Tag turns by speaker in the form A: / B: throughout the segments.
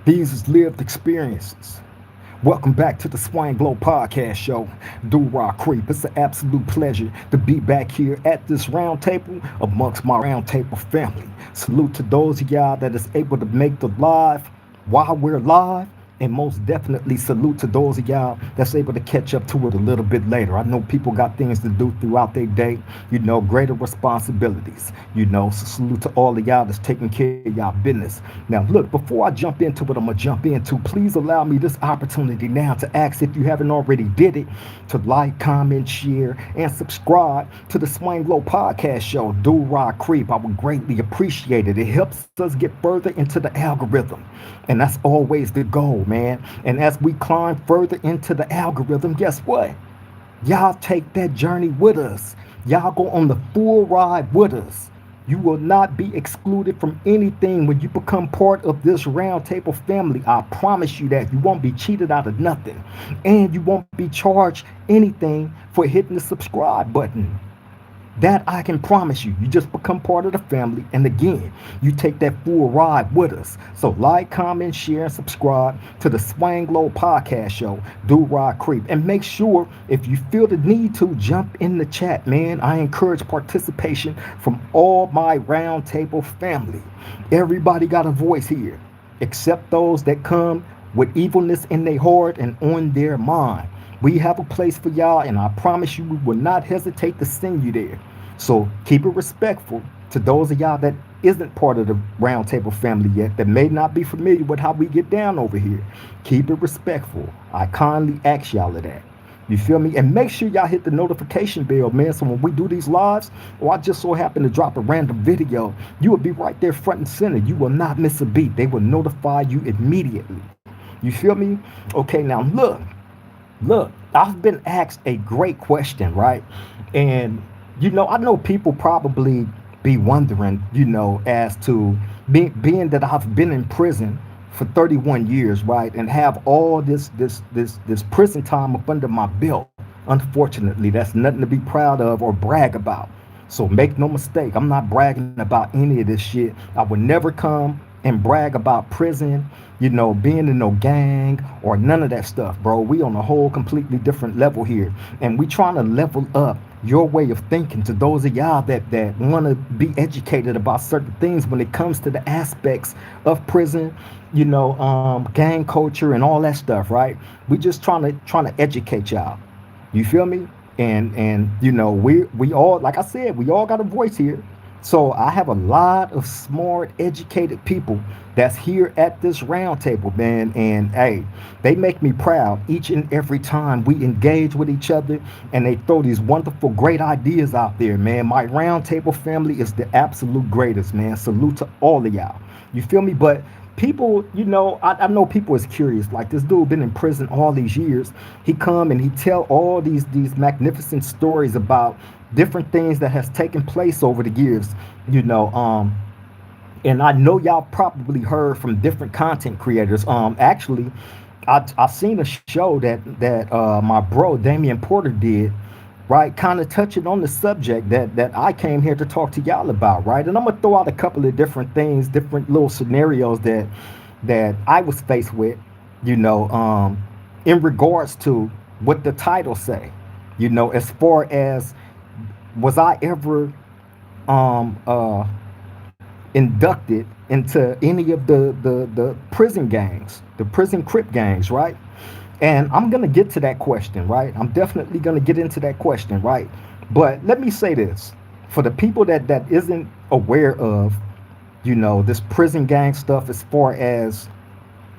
A: These is lived experiences. Welcome back to the Swine Glow Podcast Show. Do Rock Creep. It's an absolute pleasure to be back here at this round table amongst my round table family. Salute to those of y'all that is able to make the live while we're live. And most definitely salute to those of y'all that's able to catch up to it a little bit later. I know people got things to do throughout their day, greater responsibilities. So salute to all of y'all that's taking care of y'all business. Now, look, before I jump into what I'm gonna jump into, please allow me this opportunity now to ask if you haven't already did it to like, comment, share, and subscribe to the Swing Low Podcast Show. Do Rock Creep. I would greatly appreciate it. It helps us get further into the algorithm. And that's always the goal, man. And as we climb further into the algorithm, guess what? Y'all take that journey with us. Y'all go on the full ride with us. You will not be excluded from anything when you become part of this roundtable family. I promise you that. You won't be cheated out of nothing. And you won't be charged anything for hitting the subscribe button. That I can promise you. You just become part of the family. And again, you take that full ride with us. So like, comment, share, and subscribe to the Swang Low Podcast Show. Do Rod Creep. And make sure if you feel the need to jump in the chat, man. I encourage participation from all my roundtable family. Everybody got a voice here, except those that come with evilness in their heart and on their mind. We have a place for y'all, and I promise you we will not hesitate to send you there. So keep it respectful to those of y'all that isn't part of the roundtable family yet, that may not be familiar with how we get down over here. Keep it respectful. I kindly ask y'all of that. You feel me? And make sure y'all hit the notification bell, man. So when we do these lives, or I just so happen to drop a random video, you will be right there front and center. You will not miss a beat. They will notify you immediately. You feel me? Okay, now look, I've been asked a great question, right? And, I know people probably be wondering, as to being that I've been in prison for 31 years, right? And have all this prison time up under my belt. Unfortunately, that's nothing to be proud of or brag about. So make no mistake, I'm not bragging about any of this shit. I would never come and brag about prison, being in no gang or none of that stuff, bro. We on a whole completely different level here. And we trying to level up your way of thinking to those of y'all that want to be educated about certain things when it comes to the aspects of prison, gang culture and all that stuff, right? We just trying to educate y'all. You feel me? And we all, like I said, we all got a voice here. So I have a lot of smart, educated people that's here at this round table, man. And hey, they make me proud each and every time we engage with each other and they throw these wonderful, great ideas out there, man. My round table family is the absolute greatest, man. Salute to all of y'all. You feel me? But people, I know people is curious. Like this dude been in prison all these years. He come and he tell all these magnificent stories about different things that has taken place over the years, you know. And I know y'all probably heard from different content creators. Actually, I seen a show that my bro Damian Porter did, right? Kind of touching on the subject that I came here to talk to y'all about, right? And I'm gonna throw out a couple of different things, different little scenarios that I was faced with, you know, in regards to what the title say, as far as was I ever um uh inducted into any of the prison gangs, the prison Crip gangs, right? And I'm gonna get to that question, right? I'm definitely gonna get into that question, right? But let me say this for the people that isn't aware of, this prison gang stuff as far as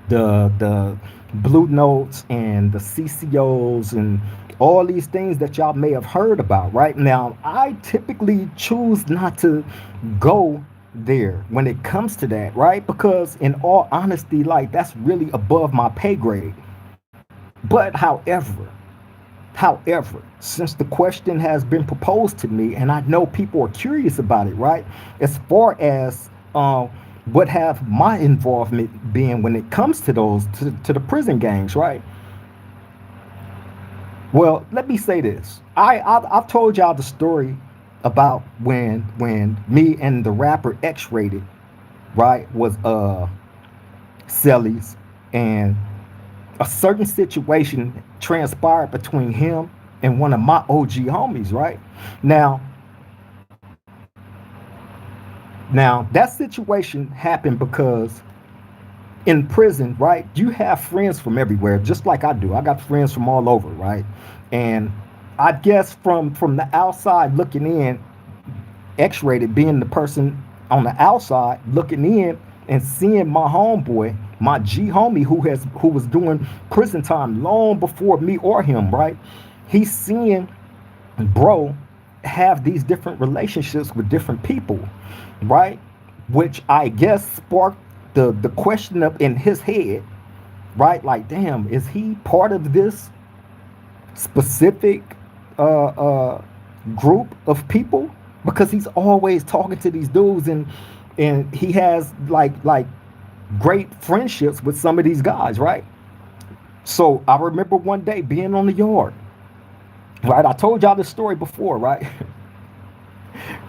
A: the blue notes and the CCOs and all these things that y'all may have heard about. Right now, I typically choose not to go there when it comes to that, right? Because in all honesty, like that's really above my pay grade. But however, since the question has been proposed to me and I know people are curious about it, right? As far as what have my involvement been when it comes to those to the prison gangs, right? Well, let me say this. I've told y'all the story about when me and the rapper X Rated, right, was cellies, and a certain situation transpired between him and one of my OG homies, right? Now, now that situation happened because in prison, right, you have friends from everywhere, just like I do. I got friends from all over, right? And I guess from the outside looking in, X-rated being the person on the outside looking in and seeing my homeboy, my G homie who was doing prison time long before me or him, right? He's seeing bro have these different relationships with different people, right? Which I guess sparked the question up in his head, right? Like, damn, is he part of this specific uh, uh, group of people? Because he's always talking to these dudes, and he has like great friendships with some of these guys, right? So I remember one day being on the yard, right? I told y'all this story before, right?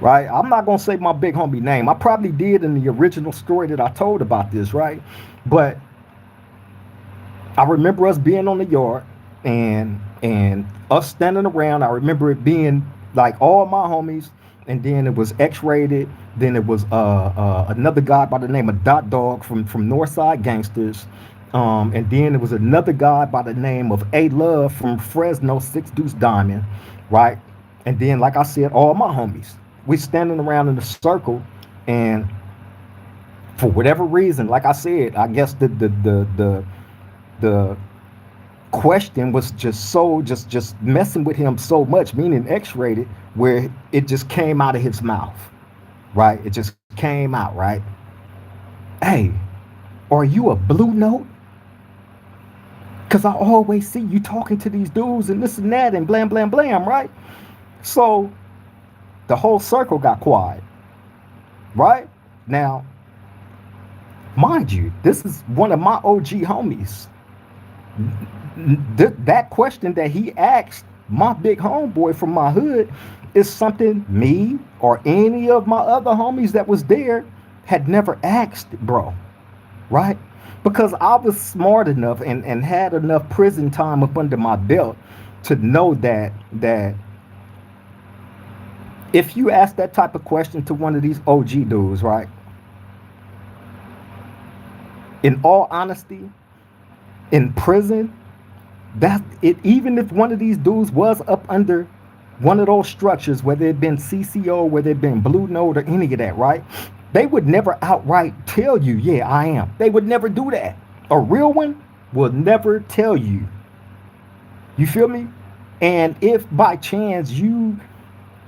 A: Right? I'm not gonna say my big homie name. I probably did in the original story that I told about this, right? But I remember us being on the yard and us standing around. I remember it being like all my homies, and then it was X-rated. Then it was another guy by the name of Dot Dog from Northside Gangsters. And then it was another guy by the name of A Love from Fresno, Six Deuce Diamond, right? And then, like I said, all my homies. We standing around in a circle, and for whatever reason, like I said, I guess the question was just so just messing with him so much, meaning X-rated, where it just came out of his mouth, right? It just came out, right? Hey, are you a blue note? Because I always see you talking to these dudes and this and that and blam blam blam, right? So the whole circle got quiet, right? Now, mind you, this is one of my OG homies. That question that he asked my big homeboy from my hood is something me or any of my other homies that was there had never asked, bro, right? Because I was smart enough and had enough prison time up under my belt to know that if you ask that type of question to one of these OG dudes, right? In all honesty, in prison, that it even if one of these dudes was up under one of those structures, whether it been CCO, whether it been Blue Note or any of that, right? They would never outright tell you, yeah, I am. They would never do that. A real one will never tell you. You feel me? And if by chance you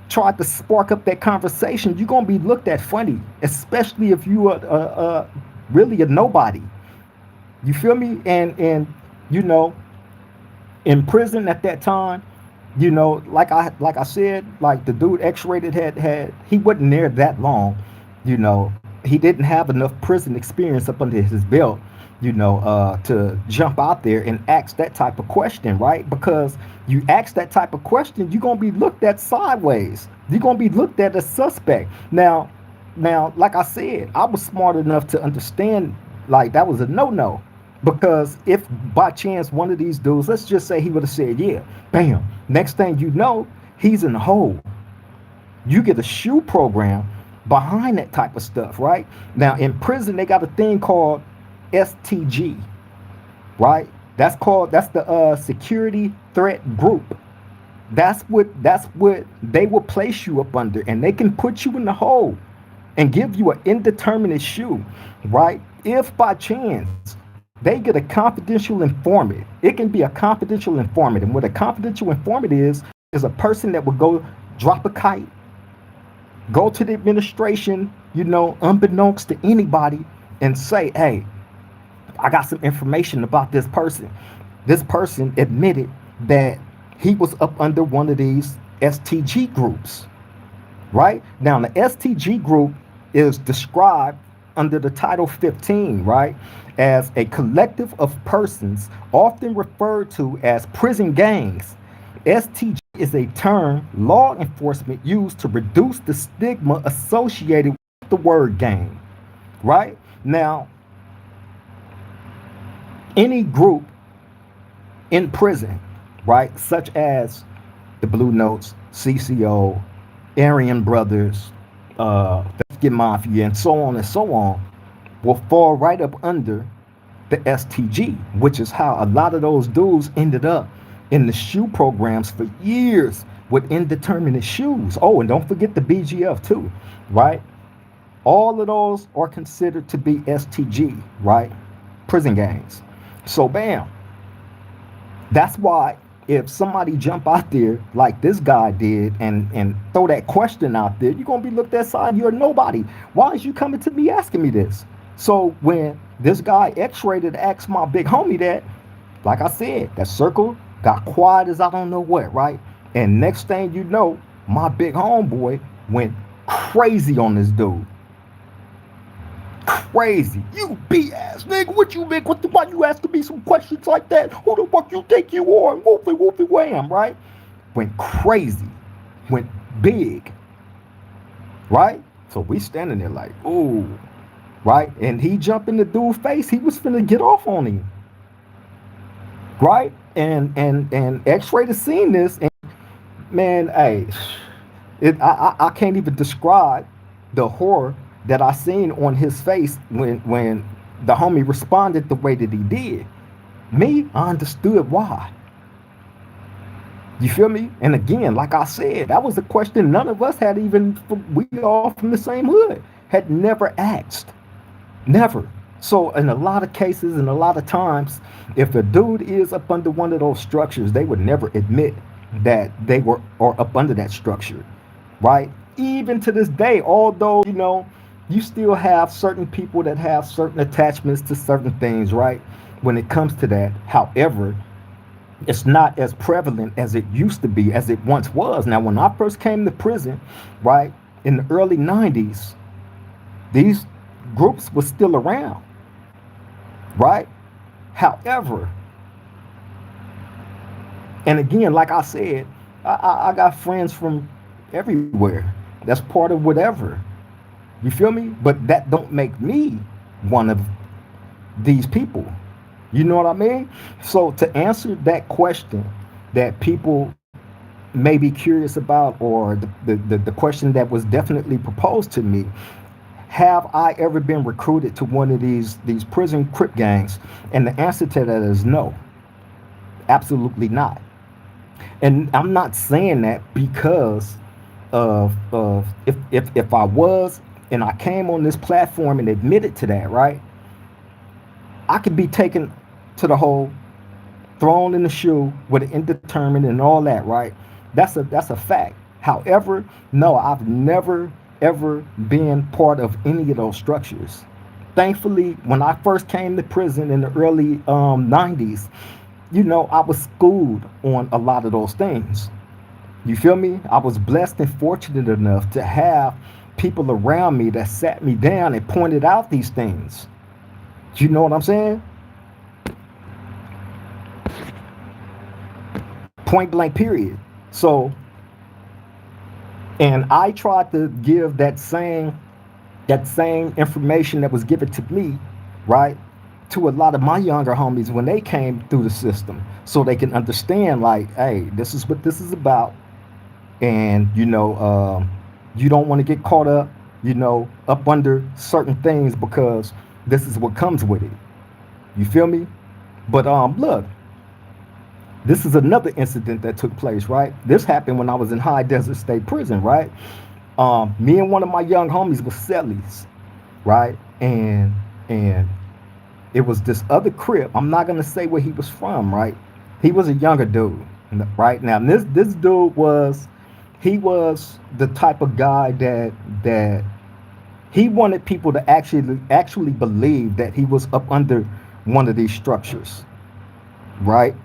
A: tried to spark up that conversation, you're gonna be looked at funny, especially if you are really a nobody. You feel me? And you know, in prison at that time, you know, like I said, like the dude X-rated had he wasn't there that long, you know. He didn't have enough prison experience up under his belt, you know, to jump out there and ask that type of question, right? Because you ask that type of question, you're gonna be looked at sideways. You're gonna be looked at as suspect. Now, like I said, I was smart enough to understand like that was a no-no. Because if by chance one of these dudes, let's just say he would have said, yeah, bam, next thing you know, he's in the hole. You get a shoe program behind that type of stuff, right? Now in prison, they got a thing called STG, right? That's the security threat group. That's what they will place you up under, and they can put you in the hole and give you an indeterminate shoe, right? If by chance they get a confidential informant, it can be a confidential informant. And what a confidential informant is a person that will go drop a kite, go to the administration, you know, unbeknownst to anybody, and say, hey, I got some information about this person. This person admitted that he was up under one of these STG groups, right? Now, the STG group is described under the Title 15, right, as a collective of persons often referred to as prison gangs. STG is a term law enforcement used to reduce the stigma associated with the word gang, right? Now, Any group in prison, right, such as the Blue Notes, CCO, Aryan Brothers, Get Mafia, and so on, will fall right up under the STG, which is how a lot of those dudes ended up in the shoe programs for years with indeterminate shoes. Oh, and don't forget the BGF too, right? All of those are considered to be STG, right? Prison gangs. So, bam, that's why if somebody jump out there like this guy did and throw that question out there, you're gonna be looked at side. You're nobody. Why is you coming to me asking me this? So when this guy X-rated asked my big homie that, like I said, that circle got quiet as I don't know what, right? And next thing you know, my big homeboy went crazy on this dude. Crazy. You BS nigga, what you been? Why you asking me some questions like that? Who the fuck you think you are? Woofy woofy wham, right? Went crazy. Went big. Right? So we standing there like, ooh. Right? And he jumped in the dude's face. He was finna get off on him. Right? And X-Ray seen this, and man, hey, I can't even describe the horror that I seen on his face when the homie responded the way that he did. Me, I understood why. You feel me? And again, like I said, that was a question none of us had even, we all from the same hood, had never asked. Never. So in a lot of cases and a lot of times, if a dude is up under one of those structures, they would never admit that they were or up under that structure, right? Even to this day, although, you still have certain people that have certain attachments to certain things, right? When it comes to that. However, it's not as prevalent as it used to be, as it once was. Now, when I first came to prison, right, in the early 90s, these groups were still around, right? However, and again, like I said, I got friends from everywhere. That's part of whatever. You feel me? But that don't make me one of these people. You know what I mean? So to answer that question that people may be curious about, or the question that was definitely proposed to me, have I ever been recruited to one of these prison Crip gangs? And the answer to that is no. Absolutely not. And I'm not saying that because of if I was and I came on this platform and admitted to that, right? I could be taken to the hole, thrown in the shoe with an indeterminate and all that, right? That's a fact. However, no, I've never ever been part of any of those structures. Thankfully, when I first came to prison in the early 90s, I was schooled on a lot of those things. You feel me? I was blessed and fortunate enough to have people around me that sat me down and pointed out these things. You know what I'm saying? Point blank, period. So, and I tried to give that same information that was given to me, right, to a lot of my younger homies when they came through the system, so they can understand, like, hey, this is what this is about, and you don't want to get caught up, up under certain things, because this is what comes with it. You feel me? But look, this is another incident that took place, right? This happened when I was in High Desert State Prison, right? Me and one of my young homies was cellies, right? And it was this other Crip. I'm not gonna say where he was from, right? He was a younger dude, right? Now this dude was the type of guy that he wanted people to actually believe that he was up under one of these structures, right?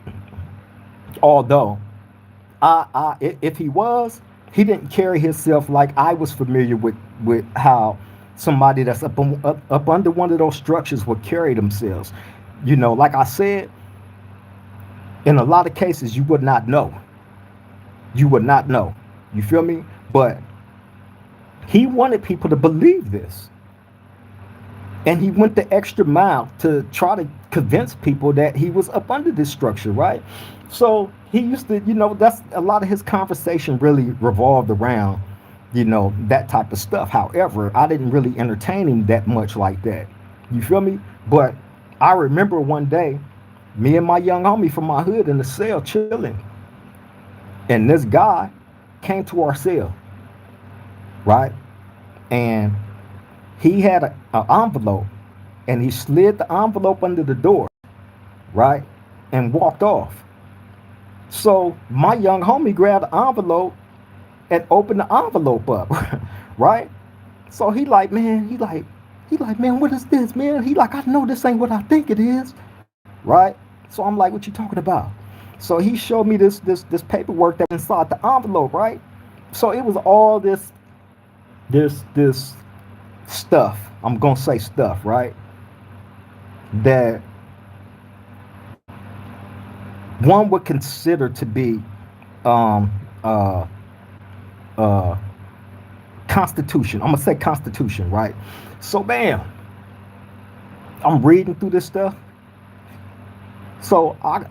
A: Although, if he was, he didn't carry himself like I was familiar with how somebody that's up under one of those structures would carry themselves. Like I said, in a lot of cases, you would not know. You would not know. You feel me? But he wanted people to believe this. And he went the extra mile to try to convince people that he was up under this structure, right? So he used to, that's a lot of his conversation really revolved around, that type of stuff. However, I didn't really entertain him that much like that. You feel me? But I remember one day, me and my young homie from my hood in the cell chilling, and this guy came to our cell, right? And he had a envelope, and he slid the envelope under the door, right, and walked off. So my young homie grabbed the envelope and opened the envelope up, right? So he like, man, what is this, man? He like, I know this ain't what I think it is, right? So I'm like, what you talking about? So he showed me this paperwork that was inside the envelope, right? So it was all this stuff. I'm gonna say stuff, right? That one would consider to be um, uh, uh, Constitution. I'm gonna say Constitution, right? So, bam, I'm reading through this stuff. So I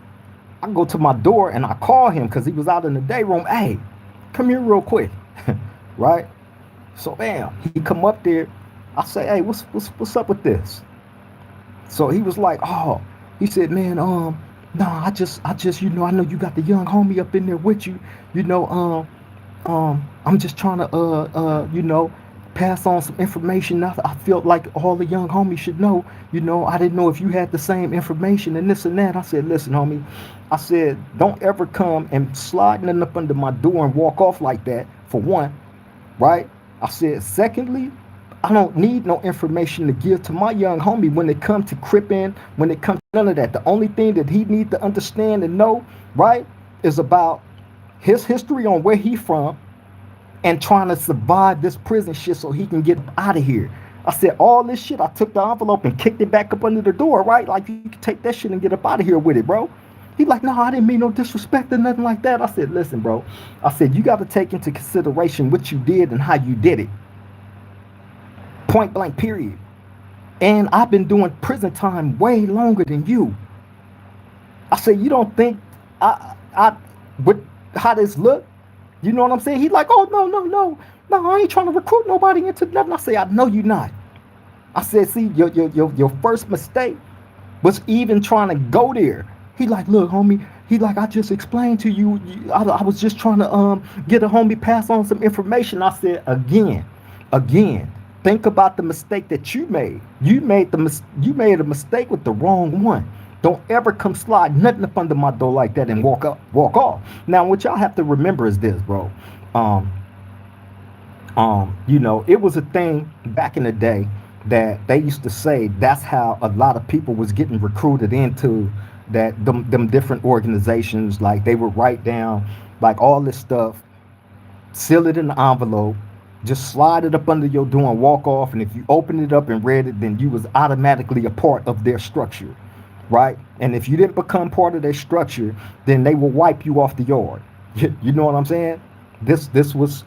A: go to my door and I call him because he was out in the day room. Hey, come here real quick, right? So, bam, he come up there. I say, hey, what's up with this? So he was like, oh, he said, man, nah, I just, I know you got the young homie up in there with you, you know, I'm just trying to, pass on some information. I felt like all the young homies should know, I didn't know if you had the same information and this and that. I said, listen, homie, I said, don't ever come and slide nothing up under my door and walk off like that, for one, right? I said, secondly, I don't need no information to give to my young homie when it comes to cripping, when it comes to none of that. The only thing that he need to understand and know, right, is about his history on where he from and trying to survive this prison shit so he can get out of here. I said, all this shit, I took the envelope and kicked it back up under the door, right? Like, you can take that shit and get up out of here with it, bro. He like, no, I didn't mean no disrespect or nothing like that. I said, listen, bro. I said, you got to take into consideration what you did and how you did it. Point blank, period. And I've been doing prison time way longer than you. I said, you don't think I with how this look? You know what I'm saying? He like, oh, no, I ain't trying to recruit nobody into nothing. I say, I know you not. I said, see, your first mistake was even trying to go there. He like, look, homie. He like, I just explained to you. I was just trying to get a homie pass on some information. I said, again. Think about the mistake that you made. You made a mistake with the wrong one. Don't ever come slide nothing up under my door like that and walk off. Now, what y'all have to remember is this, bro. It was a thing back in the day that they used to say that's how a lot of people was getting recruited into them different organizations. Like, they would write down like all this stuff, seal it in the envelope, just slide it up under your door and walk off. And if you opened it up and read it, then you was automatically a part of their structure, right? And if you didn't become part of their structure, then they will wipe you off the yard. You know what I'm saying? This was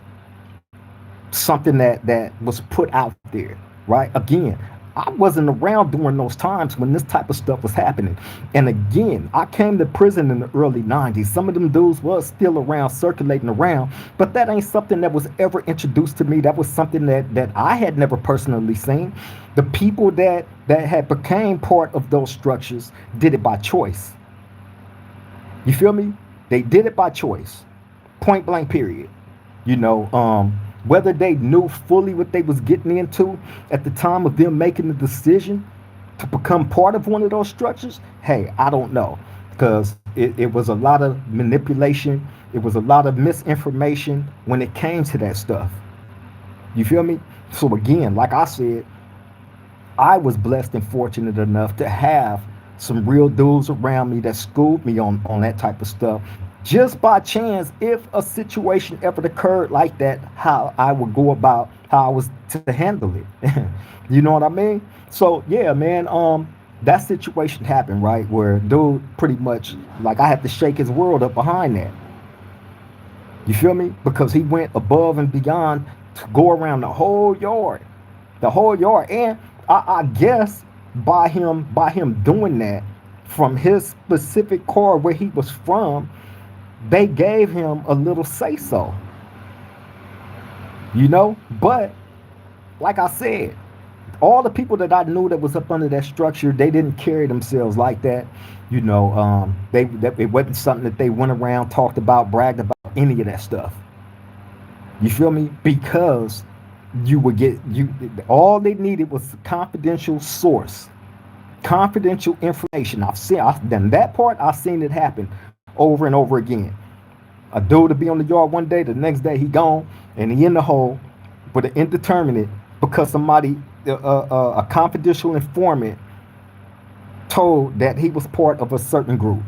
A: something that was put out there, right? Again, I wasn't around during those times when this type of stuff was happening. And again, I came to prison in the early 90s. Some of them dudes was still around, circulating around, but that ain't something that was ever introduced to me. That was something that I had never personally seen. The people that had became part of those structures did it by choice. You feel me? They did it by choice. Point blank, period. Whether they knew fully what they was getting into at the time of them making the decision to become part of one of those structures, hey, I don't know. Because it was a lot of manipulation. It was a lot of misinformation when it came to that stuff. You feel me? So again, like I said, I was blessed and fortunate enough to have some real dudes around me that schooled me on that type of stuff. Just by chance, if a situation ever occurred like that, how I would go about how I was to handle it. You know what I mean? So yeah, man, that situation happened, right? Where dude pretty much, like, I had to shake his world up behind that. You feel me? Because he went above and beyond to go around the whole yard. The whole yard. And I guess by him doing that from his specific core where he was from, they gave him a little say so, you know. But like I said, all the people that I knew that was up under that structure, they didn't carry themselves like that. You know, it wasn't something that they went around, talked about, bragged about, any of that stuff. You feel me? Because you would get you all they needed was a confidential source, confidential information. I've done that part. I've seen it happen over and over again. A dude to be on the yard one day, the next day he gone, and he in the hole with an indeterminate because somebody, a confidential informant, told that he was part of a certain group.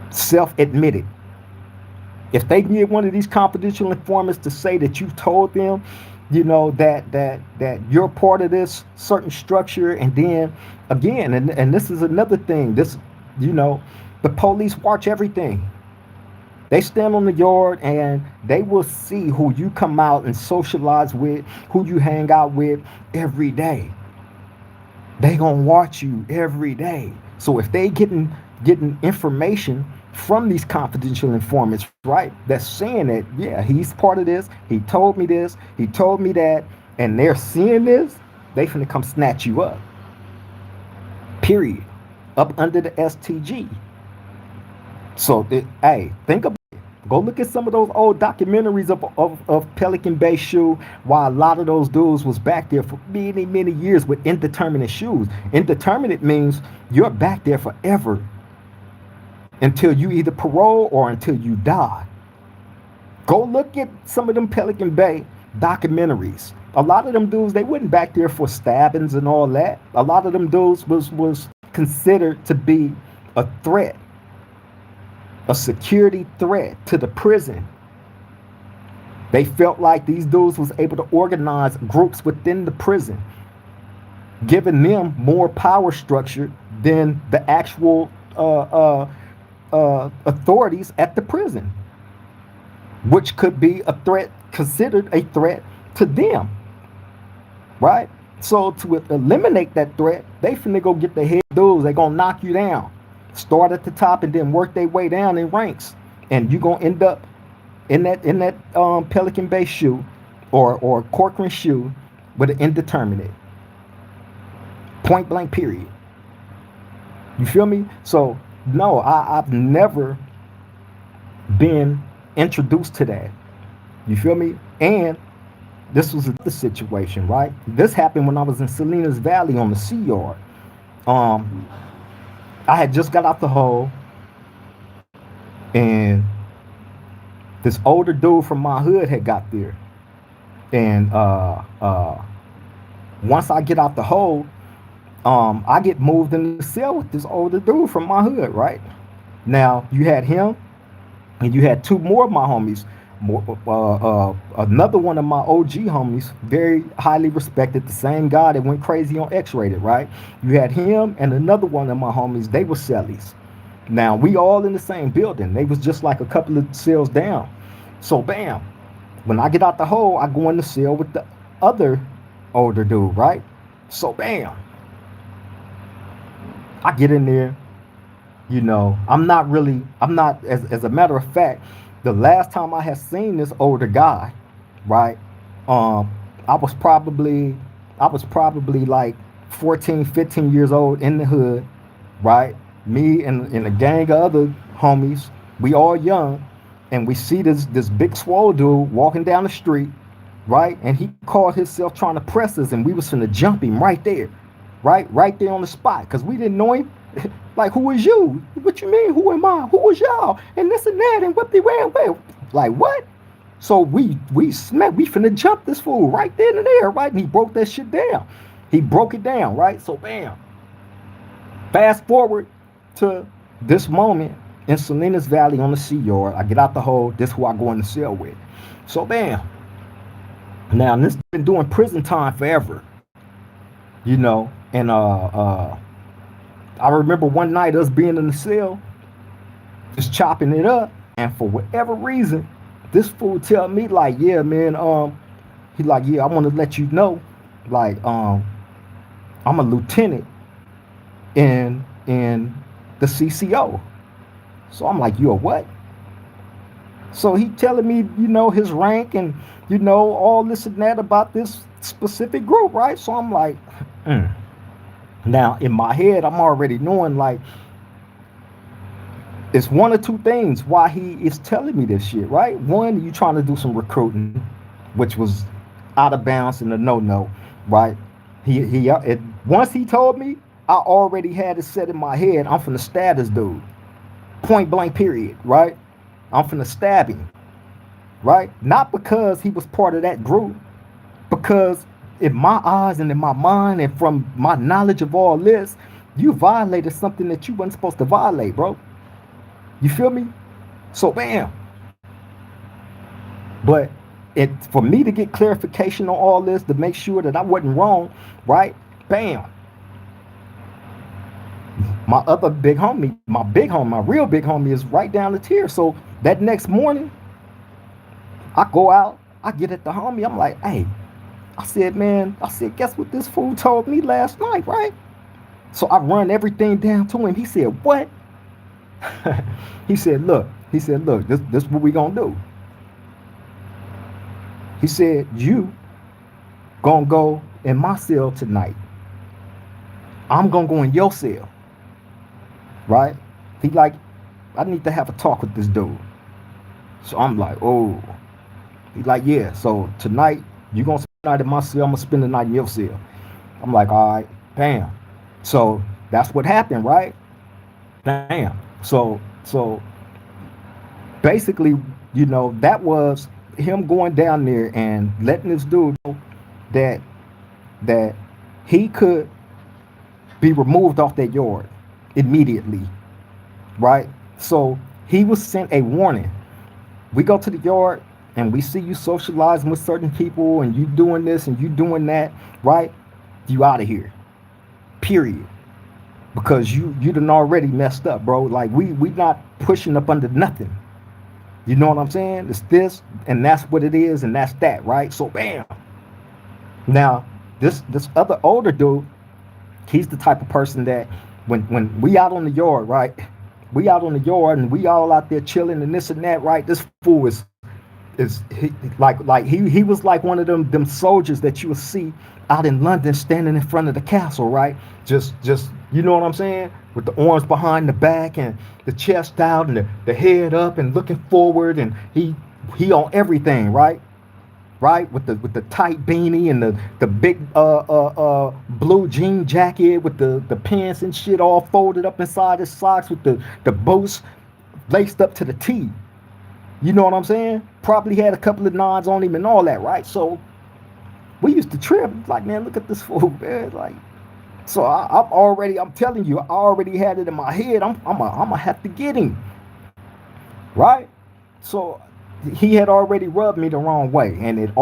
A: Self-admitted. If they get one of these confidential informants to say that you told them, you know, that you're part of this certain structure, and then again, and this is another thing. This, you know, the police watch everything. They stand on the yard and they will see who you come out and socialize with, who you hang out with every day. They gonna watch you every day. So if they getting information from these confidential informants, right? That's saying that, yeah, he's part of this. He told me this. He told me that, and they're seeing this. They finna come snatch you up. Period. Up under the STG. So, hey, think about. Go look at some of those old documentaries of Pelican Bay shoe, while a lot of those dudes was back there for many, many years with indeterminate shoes. Indeterminate means you're back there forever until you either parole or until you die. Go look at some of them Pelican Bay documentaries. A lot of them dudes, they wasn't back there for stabbings and all that. A lot of them dudes was considered to be a threat, a security threat to the prison. They felt like these dudes was able to organize groups within the prison, giving them more power structure than the actual authorities at the prison, which could be a threat, considered a threat to them, right? So to eliminate that threat, they finna go get the head dudes. They gonna knock you down. Start at the top and then work their way down in ranks, and you gonna end up in that Pelican Bay shoe or Corcoran shoe with an indeterminate. Point blank. Period. You feel me? So no, I've never been introduced to that. You feel me? And this was the situation, right? This happened when I was in Salinas Valley on the Sea Yard. Um, I had just got out the hole, and this older dude from my hood had got there. And once I get out the hole, I get moved in the cell with this older dude from my hood, right? Now, you had him, and you had two more of my homies. Another one of my OG homies, very highly respected, the same guy that went crazy on X-Rated, right? You had him and another one of my homies. They were cellies. Now, we all in the same building. They was just like a couple of cells down. So, bam, when I get out the hole, I go in the cell with the other older dude, right? So, bam, I get in there. You know, I'm not, as a matter of fact, the last time I had seen this older guy, right? I was probably like 14, 15 years old in the hood, right? Me and a gang of other homies, we all young, and we see this big swole dude walking down the street, right? And he caught himself trying to press us, and we was finna jump him right there, right there on the spot, because we didn't know him. Like, who is you? What you mean? Who am I? Who is y'all? And this and that, and what they ran. Like, what? So we finna jump this fool right then and there, right? And he broke that shit down. He broke it down, right? So bam. Fast forward to this moment in Salinas Valley on the Sea Yard. I get out the hole. This is who I go in the cell with. So bam. Now, this been doing prison time forever, you know, and I remember one night us being in the cell, just chopping it up, and for whatever reason, this fool tell me like, yeah, man, he like, yeah, I want to let you know, like, I'm a lieutenant in the CCO. So I'm like, you a what? So he telling me, his rank and all this and that about this specific group, right? So I'm like, mm. Now in my head, I'm already knowing like it's one or two things why he is telling me this shit, right? One, you trying to do some recruiting, which was out of bounds and a no, right? Once he told me, I already had it set in my head. I'm finna stab this dude, point blank, period, right? I'm finna stab him, right? Not because he was part of that group, because in my eyes and in my mind and from my knowledge of all this, you violated something that you wasn't supposed to violate, bro. You feel me? So bam. But for me to get clarification on all this, to make sure that I wasn't wrong, right? Bam. My other big homie, my real big homie is right down the tier. So that next morning, I go out, I get at the homie, I'm like, hey, I said, guess what this fool told me last night, right? So I run everything down to him. He said, what? he said, look, this what we gonna do. He said, you gonna go in my cell tonight. I'm gonna go in your cell, right? He like, I need to have a talk with this dude. So I'm like, oh. He like, yeah, so tonight you gonna spend the night in my cell, I'm gonna spend the night in your cell. I'm like, all right, bam. So that's what happened, right? Damn. So basically, that was him going down there and letting this dude know that that he could be removed off that yard immediately, right? So he was sent a warning. We go to the yard and we see you socializing with certain people and you doing this and you doing that, right? You out of here. Period. Because you done already messed up, bro. Like we not pushing up under nothing. You know what I'm saying? It's this and that's what it is and that's that, right? So bam. Now this other older dude, he's the type of person that when we out on the yard, right? We out on the yard and we all out there chilling and this and that, right? This fool is he was like one of them soldiers that you would see out in London standing in front of the castle, right? Just you know what I'm saying? With the arms behind the back and the chest out and the head up and looking forward and he on everything, right? Right, with the tight beanie and the big blue jean jacket with the pants and shit all folded up inside his socks with the boots laced up to the T. You know what I'm saying? Probably had a couple of nods on him and all that, right? So we used to trip. Like, man, look at this fool, man. Like, so I'm telling you, I already had it in my head. I'm gonna have to get him, right? So he had already rubbed me the wrong way, and it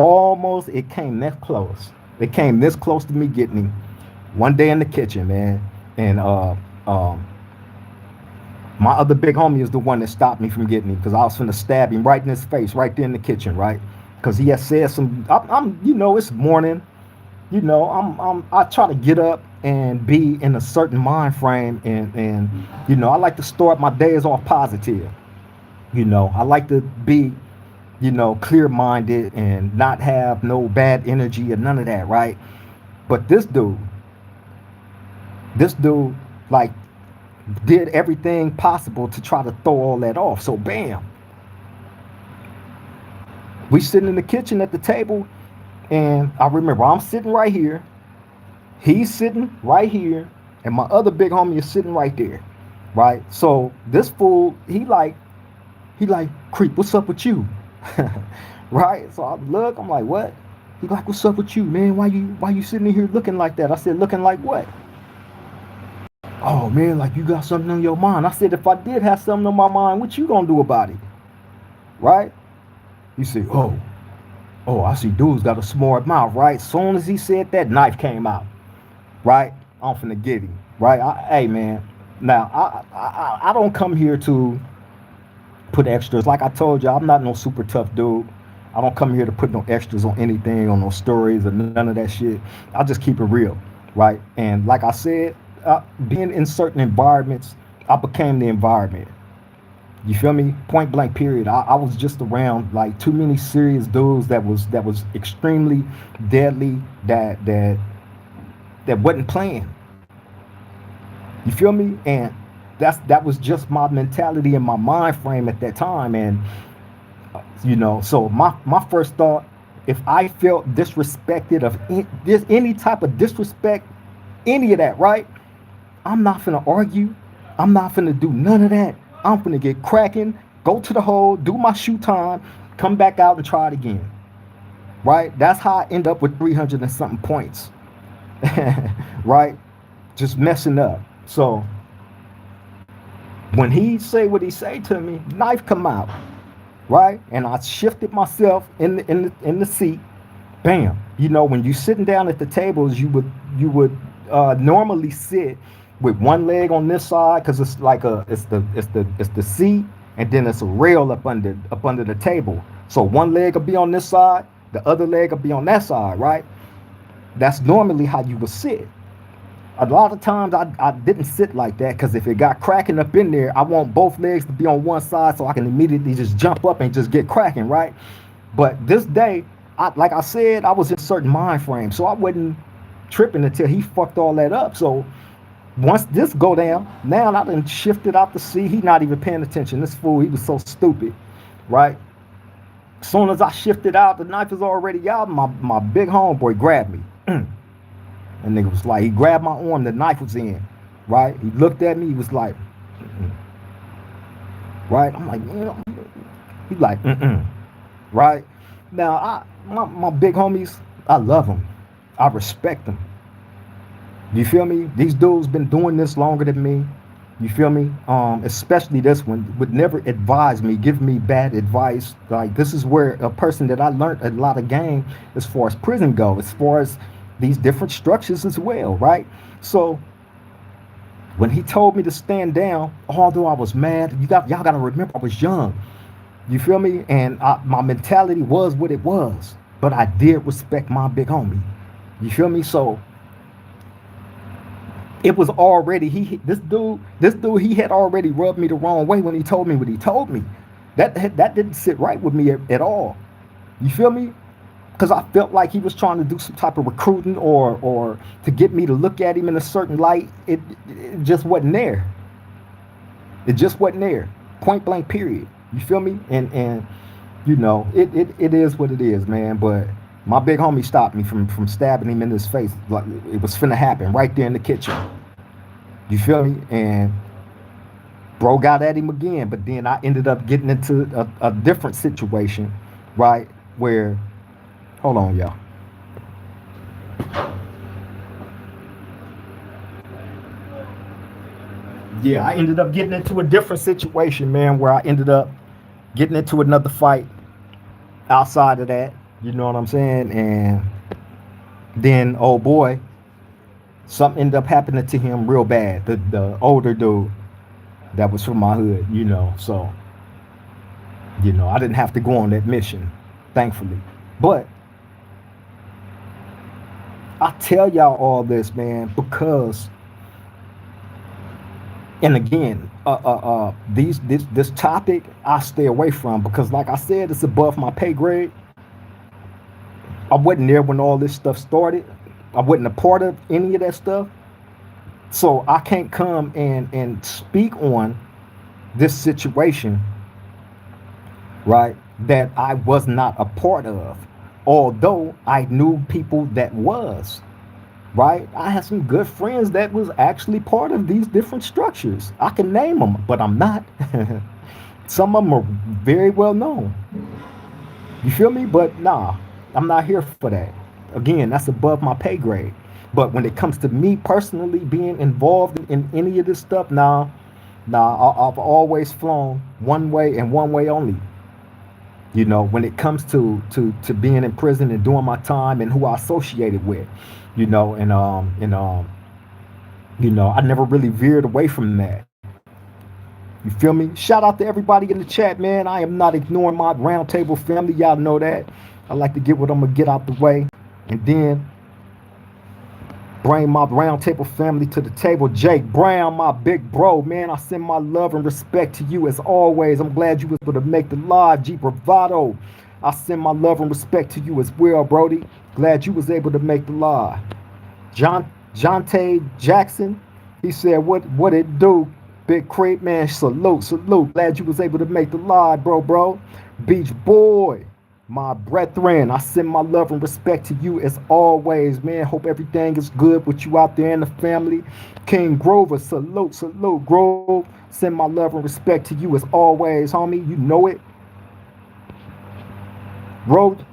A: came this close. It came this close to me getting him one day in the kitchen, man. And my other big homie is the one that stopped me from getting him because I was finna stab him right in his face, right there in the kitchen, right? Because he had said some. It's morning. I try to get up and be in a certain mind frame, and I like to start my days off positive. I like to be clear-minded and not have no bad energy or none of that, right? But this dude, like, did everything possible to try to throw all that off. So bam, we sitting in the kitchen at the table, and I remember I'm sitting right here, he's sitting right here, and my other big homie is sitting right there, right? So this fool, he like, Creep, what's up with you? Right? So I look, I'm like, what? He like, what's up with you, man? Why you sitting in here looking like that? I said, looking like what? Oh man, like you got something on your mind. I said, if I did have something on my mind, what you gonna do about it? Right? He said, oh, I see dude's got a smart mouth, right? Soon as he said that, knife came out. Right? I'm finna get him. Right? Hey man, now I don't come here to put extras. Like I told you, I'm not no super tough dude. I don't come here to put no extras on anything, on no stories or none of that shit. I just keep it real. right? And like I said, being in certain environments, I became the environment. You feel me? Point blank. Period. I was just around like too many serious dudes that was extremely deadly. That wasn't playing. You feel me? And that was just my mentality and my mind frame at that time. And so my first thought, if I felt disrespected of any type of disrespect, any of that, right? I'm not finna argue. I'm not finna do none of that. I'm finna get cracking, go to the hole, do my shoe time, come back out and try it again. Right? That's how I end up with 300 and something points. Right? Just messing up. So when he say what he say to me, knife come out. Right? And I shifted myself in the seat. Bam. When you sitting down at the tables, you would normally sit with one leg on this side because it's like it's the seat, and then it's a rail up under the table. So one leg will be on this side, the other leg will be on that side, right? That's normally how you would sit. A lot of times I didn't sit like that because if it got cracking up in there, I want both legs to be on one side so I can immediately just jump up and just get cracking, right? But this day, like I said, I was in a certain mind frame, so I wasn't tripping until he fucked all that up. So once this go down, now I done shifted out the seat. He not even paying attention. This fool, he was so stupid, right? As soon as I shifted out, the knife is already out. My big homeboy grabbed me. And nigga was like, he grabbed my arm, the knife was in, right? He looked at me, he was like, mm-mm. Right? I'm like, he's like, right? Now, my big homies, I love them. I respect them. You feel me? These dudes been doing this longer than me. You feel me? Especially this one would never advise me, give me bad advice. Like this is where a person that I learned a lot of game as far as prison go, as far as these different structures as well, right? So when he told me to stand down, although I was mad, y'all gotta remember I was young. You feel me? And my mentality was what it was, but I did respect my big homie. You feel me? So it was already this dude he had already rubbed me the wrong way when he told me what he told me. That didn't sit right with me at all. You feel me? Because I felt like he was trying to do some type of recruiting or to get me to look at him in a certain light. It just wasn't there. It just wasn't there. Point blank. Period. You feel me? And it is what it is, man. But my big homie stopped me from stabbing him in his face. Like it was finna happen right there in the kitchen. You feel me? And bro got at him again, but then I ended up getting into a different situation, right? Where, hold on, y'all. Yeah, I ended up getting into a different situation, man, where I ended up getting into another fight outside of that. You know what I'm saying? And then, oh boy, something ended up happening to him real bad. The older dude that was from my hood. So, I didn't have to go on that mission, thankfully. But I tell y'all all this, man, because, and again, this topic I stay away from because, like I said, it's above my pay grade. I wasn't there when all this stuff started. I wasn't a part of any of that stuff. So I can't come and speak on this situation, right, that I was not a part of. Although I knew people that was, right? I had some good friends that was actually part of these different structures. I can name them, but I'm not. Some of them are very well known. You feel me? But nah, I'm not here for that. Again, that's above my pay grade. But when it comes to me personally being involved in any of this stuff, I've always flown one way and one way only. When it comes to being in prison and doing my time and who I associated with, I never really veered away from that. You feel me? Shout out to everybody in the chat, man. I am not ignoring my roundtable family. Y'all know that. I like to get what I'm gonna get out the way, and then Bring my round table family to the table. Jake Brown, my big bro, man, I send my love and respect to you as always. I'm glad you was able to make the live. G Bravado, I send my love and respect to you as well, Brody. Glad you was able to make the live. Jonte Jackson, he said, what it do? Big Crip, man, salute. Glad you was able to make the live, bro. Beach Boy, my brethren, I send my love and respect to you as always, man. Hope everything is good with you out there in the family. King Grover, salute, Grove. Send my love and respect to you as always, homie. You know it. Road.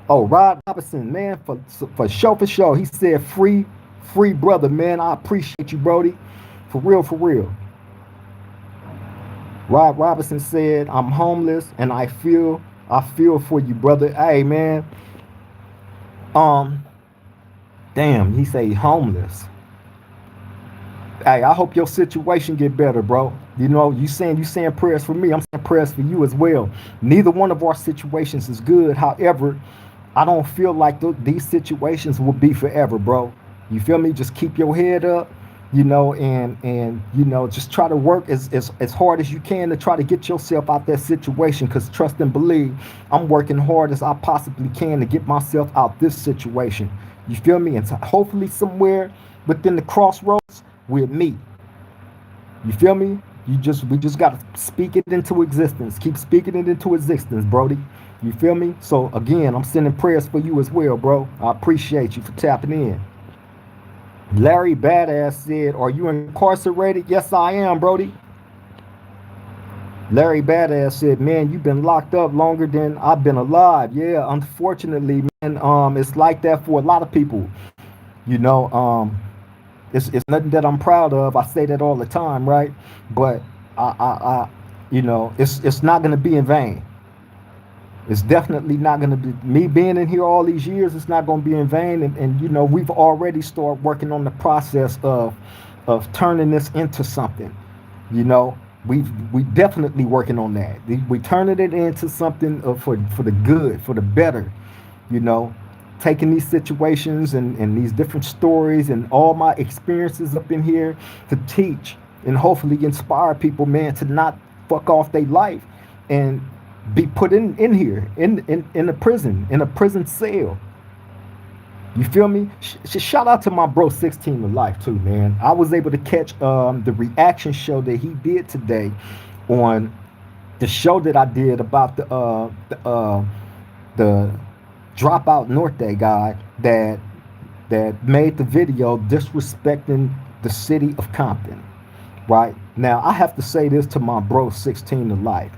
A: Oh, Rod Robinson, man, for sure. He said, free brother, man. I appreciate you, Brody. For real. Rod Robinson said, I'm homeless and I feel for you, brother. Hey, man. Um, Damn, he say homeless. Hey, I hope your situation get better, bro. You know, you saying prayers for me. I'm saying prayers for you as well. Neither one of our situations is good. However, I don't feel like these situations will be forever, bro. You feel me? Just keep your head up, you know, and you know, just try to work as hard as you can to try to get yourself out that situation. Because trust and believe, I'm working hard as I possibly can to get myself out this situation. You feel me? And hopefully somewhere within the crossroads we'll meet. You feel me? We just gotta speak it into existence. Keep speaking it into existence, Brody. You feel me? So again, I'm sending prayers for you as well, bro. I appreciate you for tapping in. Larry Badass said, are you incarcerated? Yes, I am, Brody. Larry Badass said, man, you've been locked up longer than I've been alive. Yeah, unfortunately, man, it's like that for a lot of people. You know, it's nothing that I'm proud of. I say that all the time, right? But I you know, it's not gonna be in vain. It's definitely not going to be me being in here all these years. It's not going to be in vain. And you know, we've already started working on the process of turning this into something. You know, we definitely working on that. We turning it into something for the good, for the better. You know, taking these situations and these different stories and all my experiences up in here to teach and hopefully inspire people, man, to not fuck off their life and be put in here in a prison cell. You feel me? Shout out to my bro 16 to life too, man. I was able to catch the reaction show that he did today on the show that I did about the dropout Norte guy that made the video disrespecting the city of Compton. Right now, I have to say this to my bro 16 to life.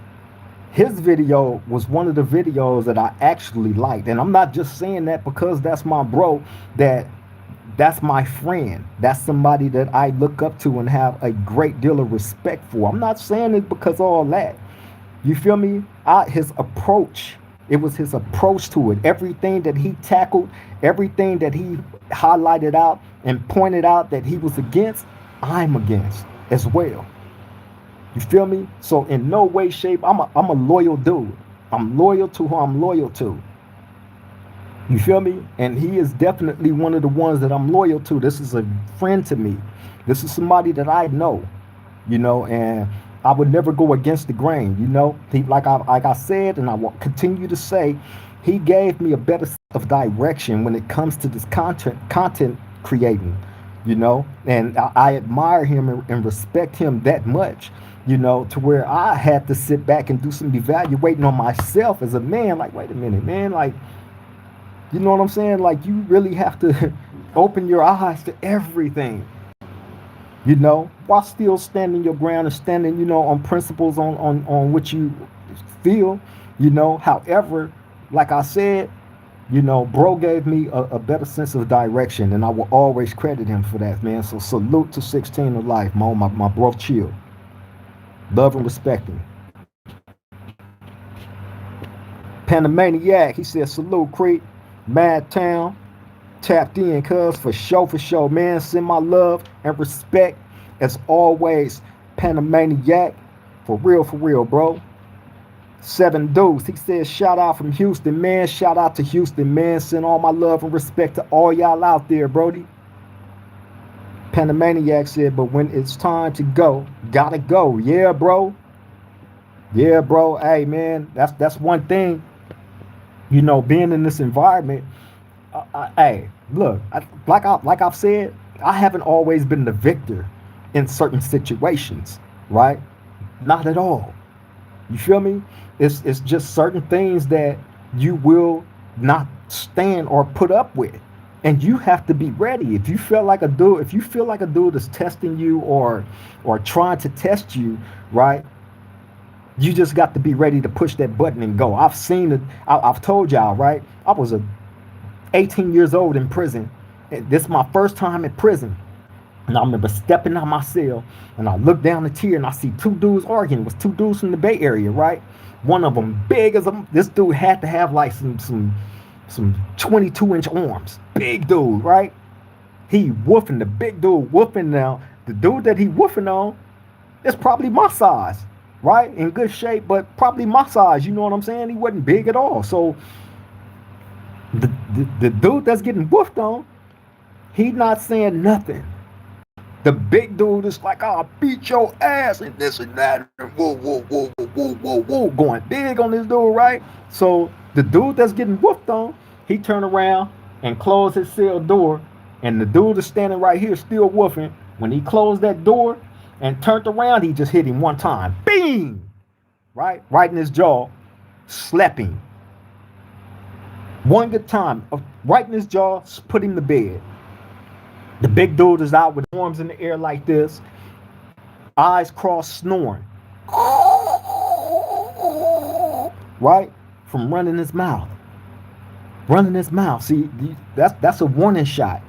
A: His video was one of the videos that I actually liked. And I'm not just saying that because that's my bro, that's my friend. That's somebody that I look up to and have a great deal of respect for. I'm not saying it because of all that. You feel me? His approach, it was his approach to it. Everything that he tackled, everything that he highlighted out and pointed out that he was against, I'm against as well. You feel me? So in no way, shape, I'm a loyal dude. I'm loyal to who I'm loyal to. You feel me? And he is definitely one of the ones that I'm loyal to. This is a friend to me. This is somebody that I know, you know, and I would never go against the grain, you know. He, like I said, and I will continue to say, he gave me a better sense of direction when it comes to this content creating, you know, and I admire him and respect him that much. You know, to where I had to sit back and do some evaluating on myself as a man. Like, wait a minute, man. Like, you know what I'm saying? Like, you really have to open your eyes to everything, you know, while still standing your ground and standing, you know, on principles on what you feel, you know. However, like I said, you know, bro gave me a better sense of direction, and I will always credit him for that, man. So salute to 16 of life, Mo, my bro chill. Love and respect him. Panamaniac, he said, salute, Crip. Mad Town, tapped in, cuz, for sure, man. Send my love and respect as always. Panamaniac, for real, bro. 7 Deuce, he said, shout out from Houston, man. Shout out to Houston, man. Send all my love and respect to all y'all out there, Brody. Panamaniac said, but when it's time to go, gotta go. Yeah, bro. Yeah, bro. Hey, man, that's one thing. Being in this environment. Hey, look, like I've said, I haven't always been the victor in certain situations, right? Not at all. You feel me? It's just certain things that you will not stand or put up with. And you have to be ready. If you feel like a dude is testing you or trying to test you, right? You just got to be ready to push that button and go. I've seen it. I've told y'all, right? I was 18 years old in prison. This is my first time in prison. And I remember stepping out my cell and I looked down the tier and I see two dudes arguing. It was two dudes from the Bay Area, right? One of them big as this dude had to have like some 22-inch arms. Big dude, right? He woofing, the big dude woofing now. The dude that he woofing on is probably my size, right? In good shape, but probably my size. You know what I'm saying? He wasn't big at all. So the dude that's getting woofed on, he not saying nothing. The big dude is like, I'll beat your ass and this and that. And whoa, whoa, whoa, whoa, whoa, whoa, whoa. Going big on this dude, right? So the dude that's getting woofed on, he turned around and closed his cell door. And the dude is standing right here still woofing. When he closed that door and turned around, he just hit him one time. Bing! Right? Right in his jaw. Slapping. One good time. Right in his jaw. Put him to bed. The big dude is out with arms in the air like this, eyes crossed, snoring. Right? From running his mouth. Running his mouth. See, that's a warning shot.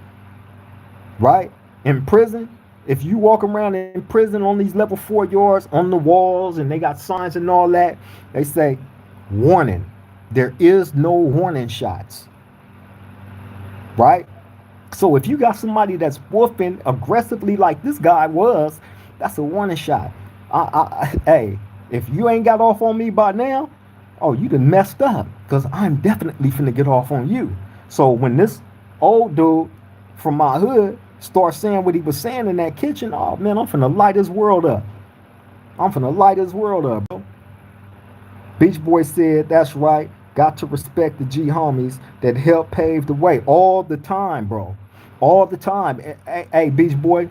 A: Right? In prison, if you walk around in prison on these level 4 yards on the walls and they got signs and all that, they say, warning. There is no warning shots. Right? So if you got somebody that's woofing aggressively like this guy was, that's a warning shot. Hey, if you ain't got off on me by now, oh, you done messed up, because I'm definitely finna get off on you. So when this old dude from my hood starts saying what he was saying in that kitchen, oh man, I'm finna light his world up. I'm finna light his world up, bro. Beach Boy said, that's right. Got to respect the G homies that helped pave the way all the time, bro. All the time. Hey, Beach Boy,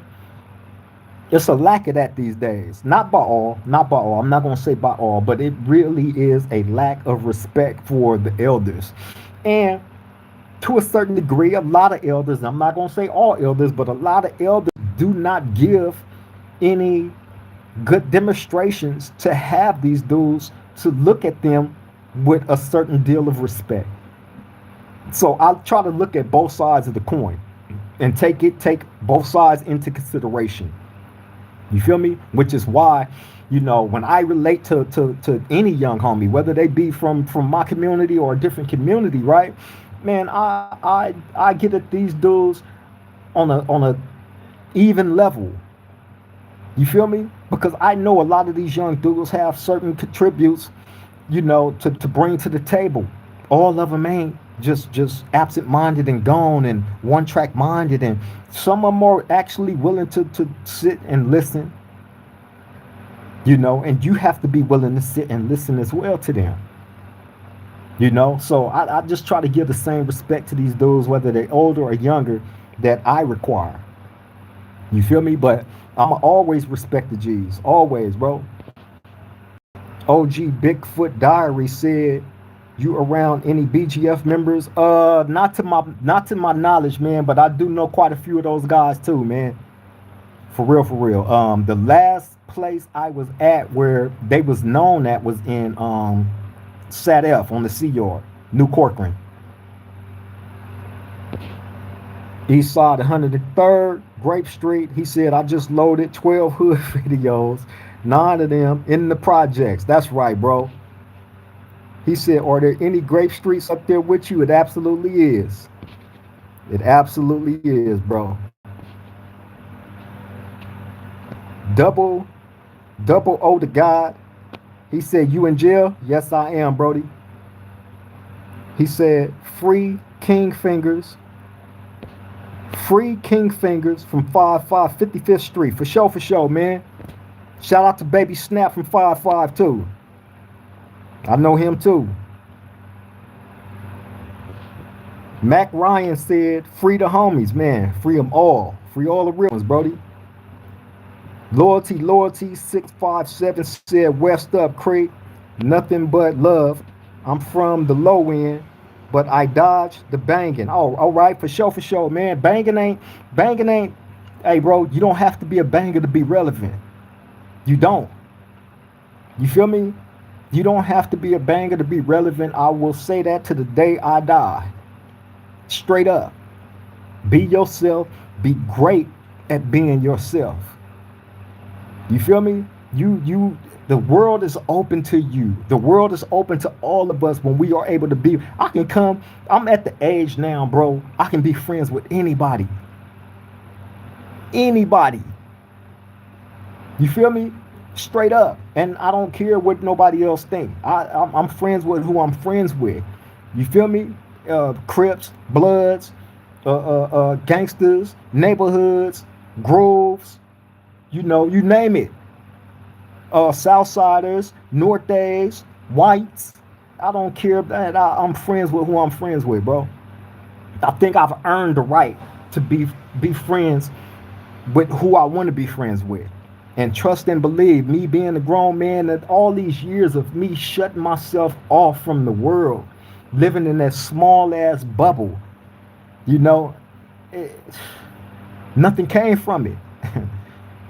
A: it's a lack of that these days. Not by all. I'm not going to say by all, but it really is a lack of respect for the elders. And to a certain degree, a lot of elders, I'm not going to say all elders, but a lot of elders do not give any good demonstrations to have these dudes to look at them with a certain deal of respect. So I'll try to look at both sides of the coin and take both sides into consideration. You feel me? Which is why, when I relate to any young homie, whether they be from my community or a different community, right? Man, I get at these dudes on a even level. You feel me? Because I know a lot of these young dudes have certain contributes, to bring to the table. All of them ain't just absent-minded and gone and one-track minded, and some of them are actually willing to sit and listen, and you have to be willing to sit and listen as well to them. So I just try to give the same respect to these dudes, whether they're older or younger, that I require. You feel me? But I'ma always respect the G's. Always, bro. OG Bigfoot Diary said, you around any BGF members? Not to my knowledge, man, but I do know quite a few of those guys too, man. For real, for real. The last place I was at where they was known at was in Sat F on the Sea Yard, New Corcoran. East side 103rd, Grape Street. He said, I just loaded 12 hood videos, 9 of them in the projects. That's right, bro. He said, are there any Grape Streets up there with you? It absolutely is. It absolutely is, bro. Double O to God. He said, you in jail? Yes, I am, Brody. He said, free King Fingers. Free King Fingers from 55 Street. For sure, man. Shout out to Baby Snap from 552. I know him too. Mac Ryan said, free the homies, man. Free them all. Free all the real ones, Brody. Loyalty 657 said, West up, Crip. Nothing but love. I'm from the low end, but I dodge the banging. Oh, all right, for sure, man. Banging ain't. Hey, bro, you don't have to be a banger to be relevant. You don't. You feel me? You don't have to be a banger to be relevant. I will say that to the day I die. Straight up. Be yourself. Be great at being yourself. You feel me? The world is open to you. The world is open to all of us when we are able to be. I'm at the age now, bro. I can be friends with anybody. Anybody. You feel me? Straight up. And I don't care what nobody else think. I'm friends with who I'm friends with. You feel me? Crips, Bloods, gangsters, neighborhoods, groves, you name it. Southsiders, Norths, whites. I don't care. I'm friends with who I'm friends with, bro. I think I've earned the right to be friends with who I want to be friends with. And trust and believe, me being a grown man, that all these years of me shutting myself off from the world, living in that small ass bubble, nothing came from it.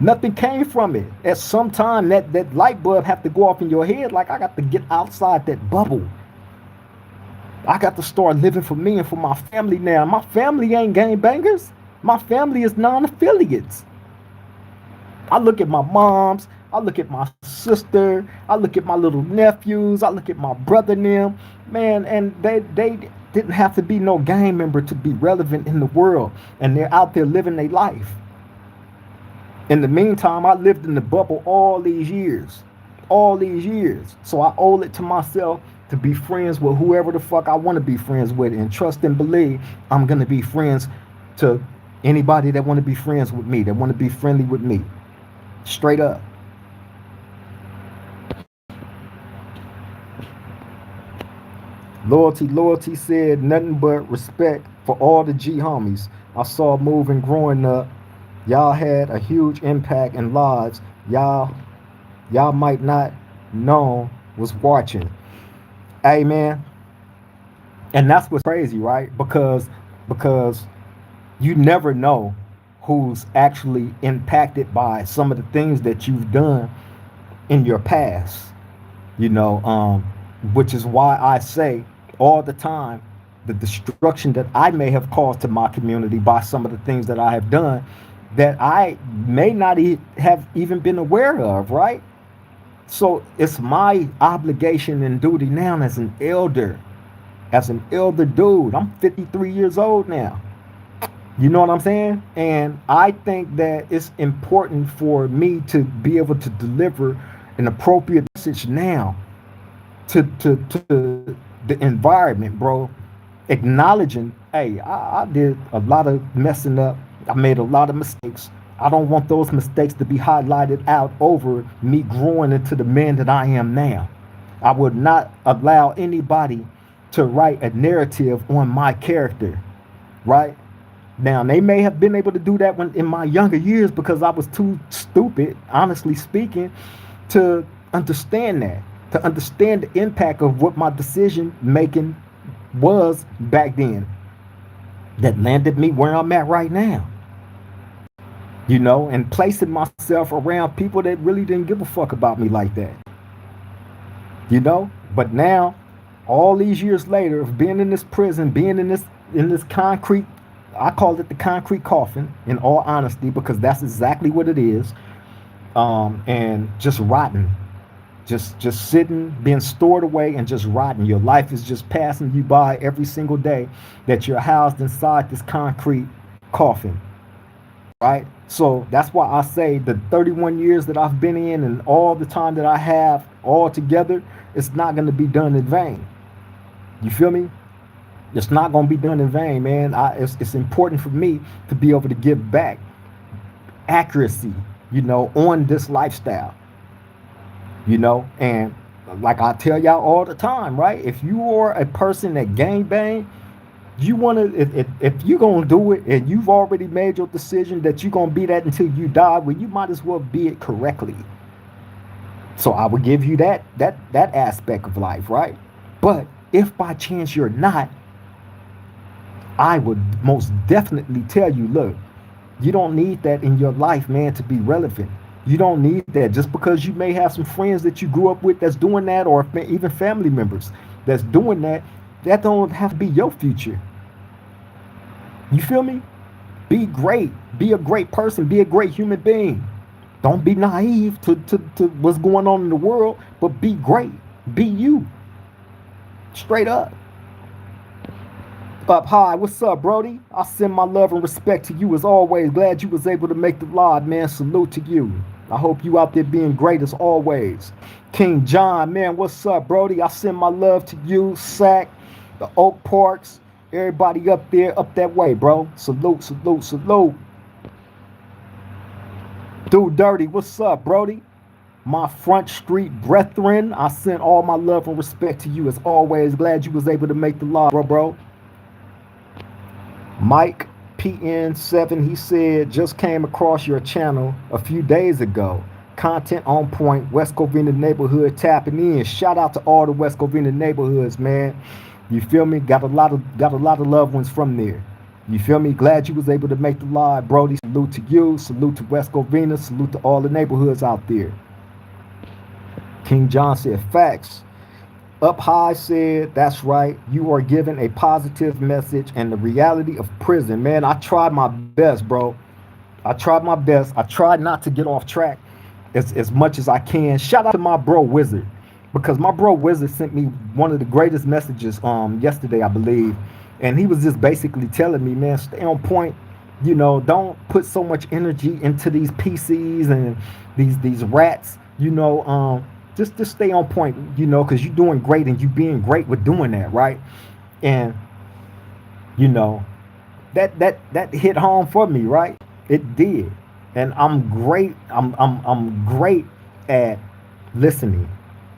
A: Nothing came from it. At some time, that light bulb have to go off in your head. Like, I got to get outside that bubble. I got to start living for me and for my family now. My family ain't gangbangers. My family is non-affiliates. I look at my moms. I look at my sister. I look at my little nephews. I look at my brother and them. Man, and they didn't have to be no gang member to be relevant in the world. And they're out there living their life. In the meantime, I lived in the bubble all these years. So I owe it to myself to be friends with whoever the fuck I want to be friends with, and trust and believe I'm going to be friends to anybody that want to be friends with me, that want to be friendly with me. Straight up. Loyalty said, nothing but respect for all the G homies I saw moving growing up. Y'all had a huge impact in lives y'all might not know was watching. Hey, man. And that's what's crazy, right? Because you never know who's actually impacted by some of the things that you've done in your past. Which is why I say all the time, the destruction that I may have caused to my community by some of the things that I have done that I may not have even been aware of, right? So it's my obligation and duty now as an elder dude. I'm 53 years old now. You know what I'm saying? And I think that it's important for me to be able to deliver an appropriate message now to the environment, bro. Acknowledging, hey, I did a lot of messing up. I made a lot of mistakes. I don't want those mistakes to be highlighted out over me growing into the man that I am now. I would not allow anybody to write a narrative on my character, right? Now, they may have been able to do that when in my younger years because I was too stupid, honestly speaking, to understand that, to understand the impact of what my decision making was back then that landed me where I'm at right now. And placing myself around people that really didn't give a fuck about me like that. But now, all these years later of being in this prison, being in this concrete, I call it the concrete coffin, in all honesty, because that's exactly what it is. And just rotten. Just sitting, being stored away and just rotting. Your life is just passing you by every single day that you're housed inside this concrete coffin. Right? So that's why I say the 31 years that I've been in and all the time that I have all together, it's not going to be done in vain. You feel me? It's not going to be done in vain, man. It's important for me to be able to give back accuracy, on this lifestyle, and like I tell y'all all the time, right? If you are a person that gang bang, you want to, if you're going to do it and you've already made your decision that you're going to be that until you die, well, you might as well be it correctly. So I would give you that aspect of life, right? But if by chance you're not, I would most definitely tell you, look, you don't need that in your life, man, to be relevant. You don't need that just because you may have some friends that you grew up with that's doing that, or even family members that's doing that. That don't have to be your future. You feel me? Be great. Be a great person. Be a great human being. Don't be naive to what's going on in the world, but be great. Be you. Straight up. Up high. What's up, Brody? I send my love and respect to you as always. Glad you was able to make the live, man. Salute to you. I hope you out there being great as always. King John, man, what's up, Brody? I send my love to you, Sack, the Oak Parks, everybody up there, up that way, bro. Salute, salute, salute. Dude Dirty, what's up, Brody? My Front Street brethren, I send all my love and respect to you as always. Glad you was able to make the live, bro. Mike PN7, he said, just came across your channel a few days ago. Content on point, West Covina neighborhood tapping in. Shout out to all the West Covina neighborhoods, man. You feel me? Got a lot of loved ones from there. You feel me? Glad you was able to make the live, Brody. Salute to you. Salute to West Covina. Salute to all the neighborhoods out there. King John said, facts. Up High said, that's right. You are given a positive message and the reality of prison. Man, I tried my best, bro. I tried my best. I tried not to get off track as much as I can. Shout out to my bro Wizard, because my bro Wizard sent me one of the greatest messages yesterday, I believe. And he was just basically telling me, man, stay on point. Don't put so much energy into these PCs and these rats, just stay on point, because you're doing great and you being great with doing that, right? And that hit home for me, right? It did, and I'm great. I'm great at listening,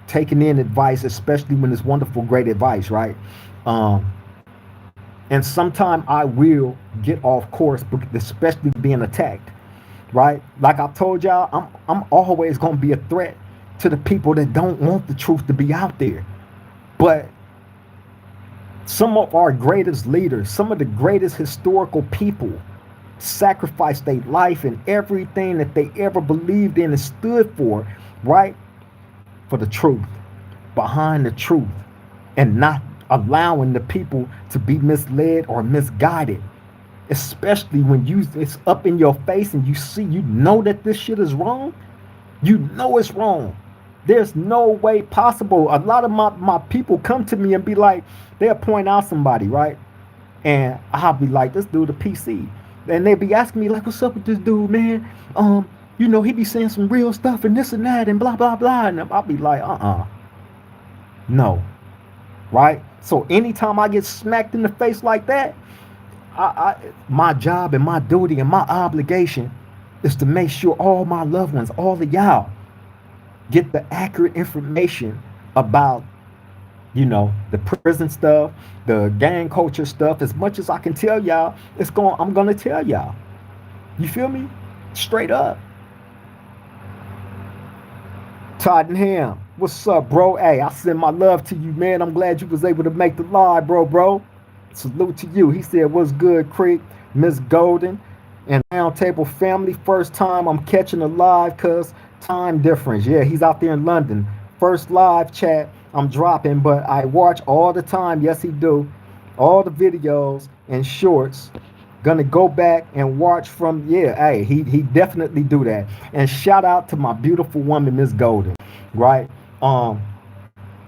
A: taking in advice, especially when it's wonderful, great advice, right? And sometimes I will get off course, especially being attacked, right? Like I told y'all, I'm always gonna be a threat to the people that don't want the truth to be out there. But some of our greatest leaders, some of the greatest historical people sacrificed their life and everything that they ever believed in and stood for, right? For the truth, behind the truth, and not allowing the people to be misled or misguided. Especially when it's up in your face and you know that this shit is wrong. You know it's wrong. There's no way possible. A lot of my people come to me and be like, they'll point out somebody, right? And I'll be like, this dude a PC. And they'll be asking me, like, what's up with this dude, man? He be saying some real stuff and this and that and blah, blah, blah. And I'll be like, no. Right? So anytime I get smacked in the face like that, my job and my duty and my obligation is to make sure all my loved ones, all of y'all, get the accurate information about, the prison stuff, the gang culture stuff. As much as I can tell y'all, I'm gonna tell y'all. You feel me? Straight up. Tottenham, what's up, bro? Hey, I send my love to you, man. I'm glad you was able to make the live, bro. Salute to you. He said, what's good, Crip, Miss Golden, and Roundtable family. First time I'm catching a live cause time difference. Yeah, he's out there in London. First live chat I'm dropping, but I watch all the time. Yes, he do. All the videos and shorts. Gonna go back and watch from, hey, he definitely do that. And shout out to my beautiful woman, Miss Golden, right?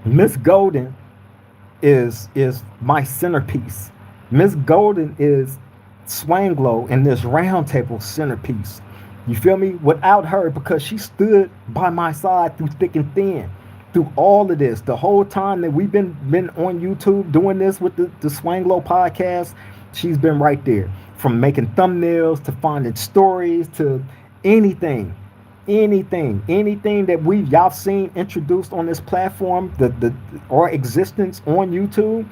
A: Miss Golden is my centerpiece. Miss Golden is Swanglow and this roundtable centerpiece. You feel me? Without her, because she stood by my side through thick and thin, through all of this, the whole time that we've been on YouTube doing this with the Swang Low podcast, she's been right there. From making thumbnails to finding stories to anything, anything that we y'all seen introduced on this platform, the our existence on YouTube,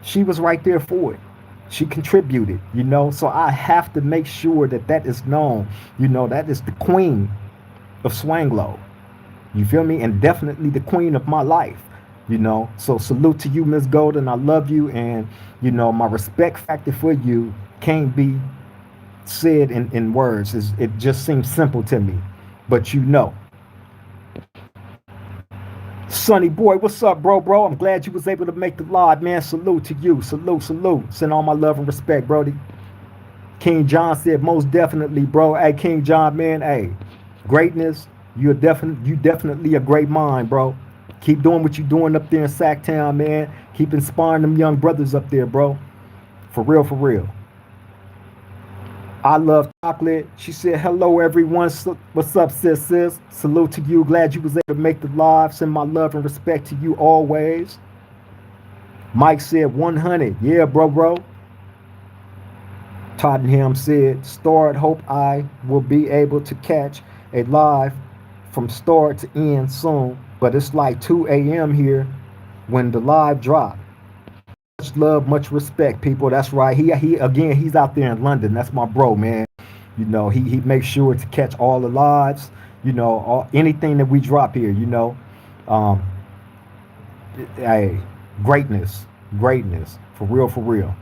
A: she was right there for it. She contributed, So I have to make sure that that is known. That is the queen of Swanglow. You feel me? And definitely the queen of my life. So salute to you, Miss Golden. I love you, and my respect factor for you can't be said in words. It just seems simple to me. But Sonny boy, what's up, bro? I'm glad you was able to make the live, man. Salute to you. Salute. Send all my love and respect, Brody. King John said, most definitely, bro. Hey, King John, man, hey, greatness. You definitely a great mind, bro. Keep doing what you're doing up there in Sacktown, man. Keep inspiring them young brothers up there, bro. For real, for real. I love chocolate. She said, hello, everyone. What's up, sis? Salute to you. Glad you was able to make the live. Send my love and respect to you always. Mike said 100. Yeah, bro. Tottenham said, start. Hope I will be able to catch a live from start to end soon. But it's like 2 a.m. here when the live drop. Much love, much respect, people. That's right. He's out there in London. That's my bro, man. He makes sure to catch all the lives. Anything that we drop here. Um, hey, greatness, for real.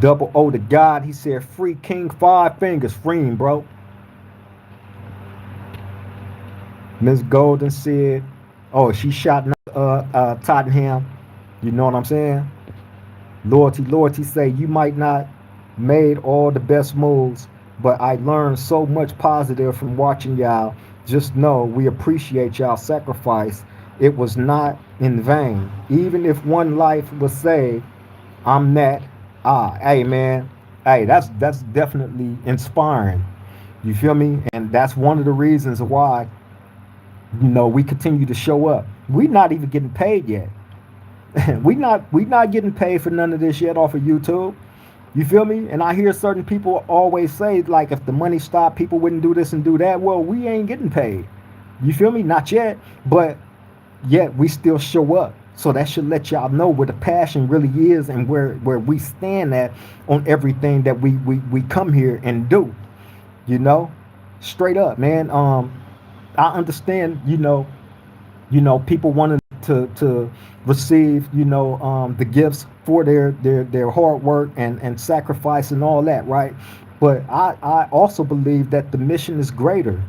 A: Double O to God. He said, free King Five Fingers. Free him, bro. Miss Golden said, oh, she shot Tottenham. You know what I'm saying? Loyalty say, you might not made all the best moves, but I learned so much positive from watching y'all. Just know we appreciate y'all sacrifice. It was not in vain. Even if one life was saved, I'm that. Hey, man. Hey, that's definitely inspiring. You feel me? And that's one of the reasons why, we continue to show up. We're not even getting paid yet. we not getting paid for none of this yet off of YouTube. You feel me? And I hear certain people always say, like, if the money stopped, people wouldn't do this and do that. Well, we ain't getting paid. You feel me? Not yet. But yet we still show up. So that should let y'all know where the passion really is and where we stand at on everything that we come here and do. Straight up, man. I understand, people wanting to receive, the gifts for their hard work and sacrifice and all that, right? But I also believe that the mission is greater.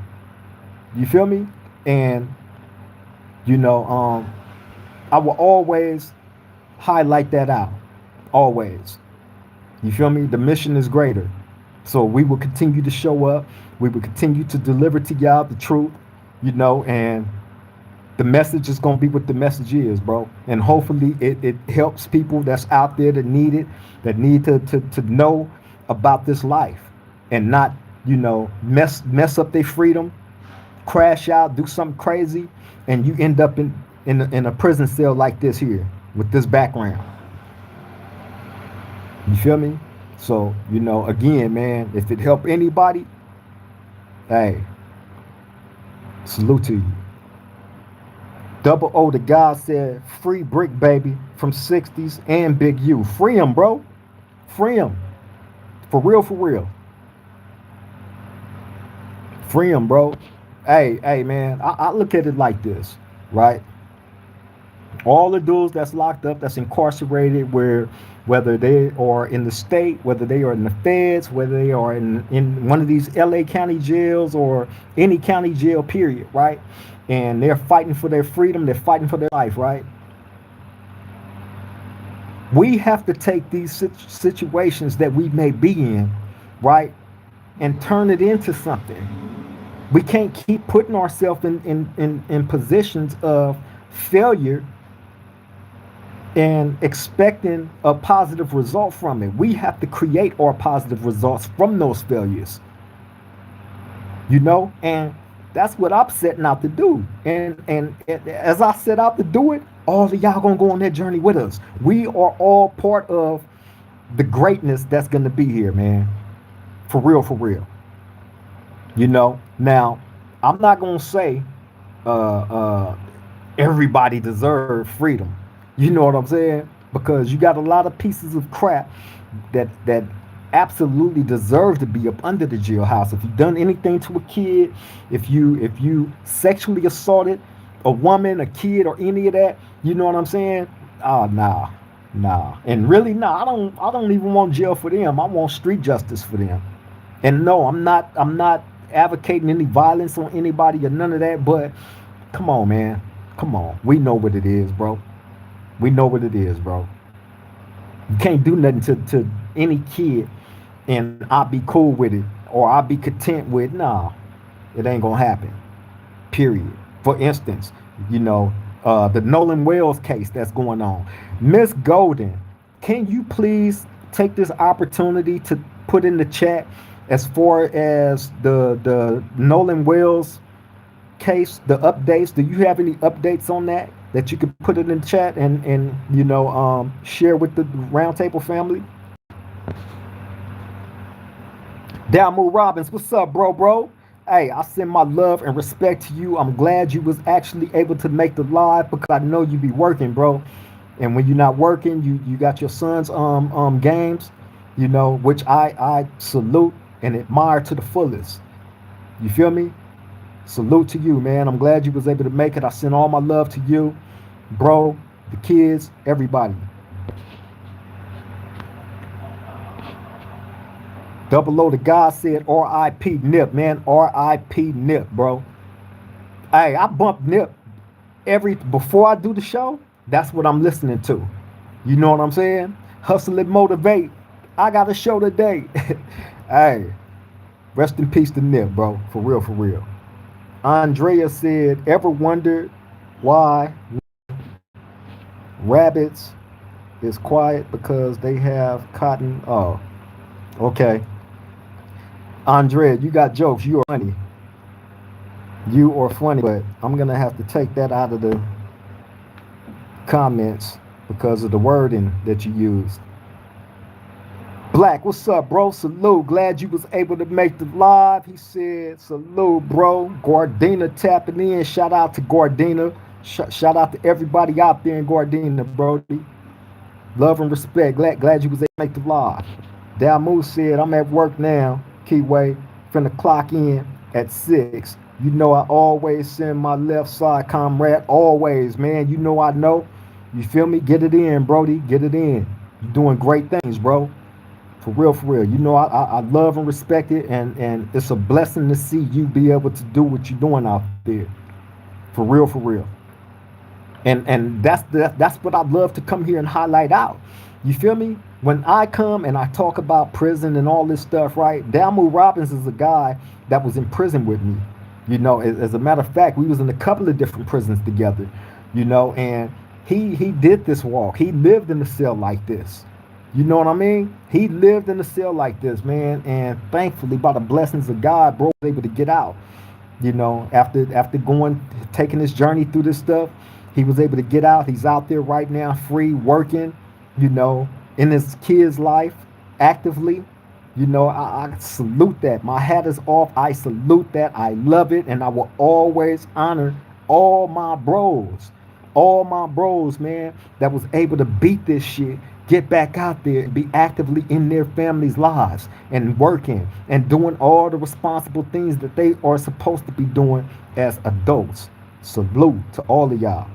A: You feel me? And, I will always highlight that out. Always. You feel me? The mission is greater. So we will continue to show up. We will continue to deliver to y'all the truth, and the message is going to be what the message is, bro. And hopefully it helps people that's out there that need it, that need to know about this life and not, mess up their freedom, crash out, do something crazy, and you end up in a prison cell like this here with this background. You feel me? So, again, man, if it help anybody, hey, salute to you. Double O to God said, free Brick Baby from 60s and Big U. Free him, bro. Free him. For real. Free him, bro. Hey, man, I look at it like this, right? All the dudes that's locked up, that's incarcerated, whether they are in the state, whether they are in the feds, whether they are in one of these LA county jails or any county jail, period, right? And they're fighting for their freedom, they're fighting for their life, right? We have to take these situations that we may be in, right, and turn it into something. We can't keep putting ourselves in positions of failure and expecting a positive result from it. We have to create our positive results from those failures. And That's what I'm setting out to do. And as I set out to do it, all of y'all gonna go on that journey with us. We are all part of the greatness that's gonna be here, man. For real, for real. Now, I'm not gonna say everybody deserves freedom. You know what I'm saying? Because you got a lot of pieces of crap that absolutely deserve to be up under the jailhouse. If you've done anything to a kid, if you sexually assaulted a woman, a kid, or any of that, you know what I'm saying? Oh, nah. And really, nah, I don't even want jail for them. I want street justice for them. And no, I'm not advocating any violence on anybody or none of that, but come on, man. Come on. We know what it is, bro. We know what it is, bro. You can't do nothing to any kid and I'll be cool with it or I'll be content with. Nah, it ain't gonna happen. Period. For instance, the Nolan Wells case that's going on. Miss Golden, can you please take this opportunity to put in the chat as far as the Nolan Wells case, the updates? Do you have any updates on that you could put it in the chat and share with the roundtable family? Dalmu Robbins, what's up, bro? Hey, I send my love and respect to you. I'm glad you was actually able to make the live because I know you be working, bro. And when you're not working, you got your son's games, which I salute and admire to the fullest. You feel me? Salute to you, man. I'm glad you was able to make it. I send all my love to you, bro, the kids, everybody. Double O the God said R.I.P. Nip, man. R.I.P. Nip, bro. Hey, I bump Nip before I do the show. That's what I'm listening to. You know what I'm saying? Hustle and motivate. I got a show today. Hey, rest in peace to Nip, bro. For real, for real. Andrea said, ever wondered why rabbits is quiet because they have cotton? Oh, okay. Andrea, you got jokes. You are funny. You are funny, but I'm going to have to take that out of the comments because of the wording that you used. Black, what's up, bro? Salute. Glad you was able to make the live. He said, salute, bro. Gardena tapping in. Shout out to Gardena. Shout out to everybody out there in Gardena, bro. Love and respect. Glad you was able to make the live. Dalmu said, I'm at work now. Keyway, finna clock in at 6. You know I always send my left side comrade. Always, man. You know I know. You feel me? Get it in, Brody. Get it in. You're doing great things, bro. For real, for real. You know, I love and respect it, and it's a blessing to see you be able to do what you're doing out there. For real, for real. And that's what I love to come here and highlight out. You feel me? When I come and I talk about prison and all this stuff, right? Dalmu Robbins is a guy that was in prison with me. You know, as a matter of fact, we was in a couple of different prisons together, and he did this walk. He lived in a cell like this. You know what I mean? He lived in a cell like this, man. And thankfully, by the blessings of God, bro was able to get out. After taking his journey through this stuff, he was able to get out. He's out there right now, free, working, in his kid's life, actively. I salute that. My hat is off. I salute that. I love it. And I will always honor all my bros, man, that was able to beat this shit, get back out there and be actively in their families' lives and working and doing all the responsible things that they are supposed to be doing as adults. Salute to all of y'all.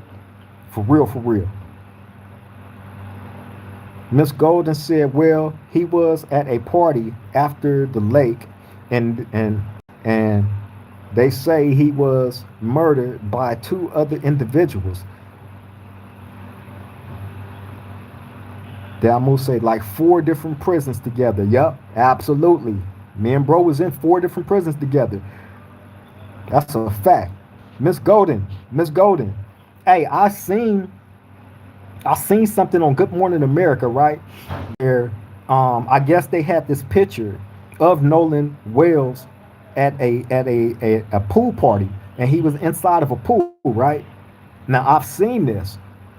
A: For real, for real. Miss Golden said, well, he was at a party after the lake and they say he was murdered by 2 other individuals. Dalmu say like 4 different prisons together. Yup, absolutely. Me and bro was in 4 different prisons together. That's a fact. Miss Golden. Hey, I seen something on Good Morning America, right? Where I guess they had this picture of Nolan Wells at a pool party, and he was inside of a pool, right? Now I've seen this,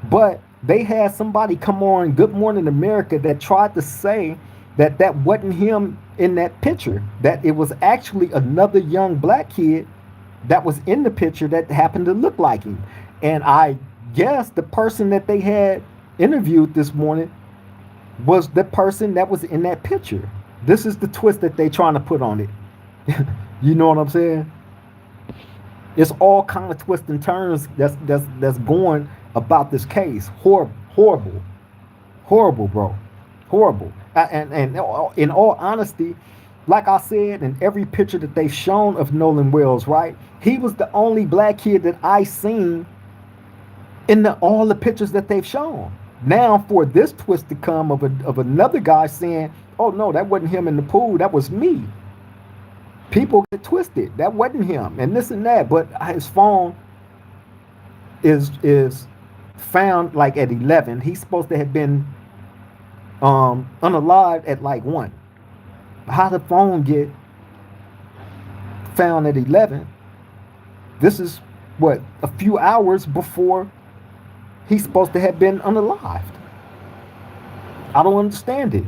A: but they had somebody come on Good Morning America that tried to say that that wasn't him in that picture, that it was actually another young black kid that was in the picture that happened to look like him. And I guess the person that they had interviewed this morning was the person that was in that picture. This is the twist that they trying to put on it. You know what I'm saying? It's all kind of twists and turns that's going about this case. Horrible, horrible, horrible, bro, horrible. And in all honesty, like I said, in every picture that they've shown of Nolan Wells, right? He was the only black kid that I seen in all the pictures that they've shown. Now for this twist to come of another guy saying, "Oh no, that wasn't him in the pool. That was me." People get twisted. That wasn't him, and this and that. But his phone is found like at 11. He's supposed to have been unalive at like 1. How the phone get found at 11? This is what, a few hours before he's supposed to have been unalived. I don't understand it.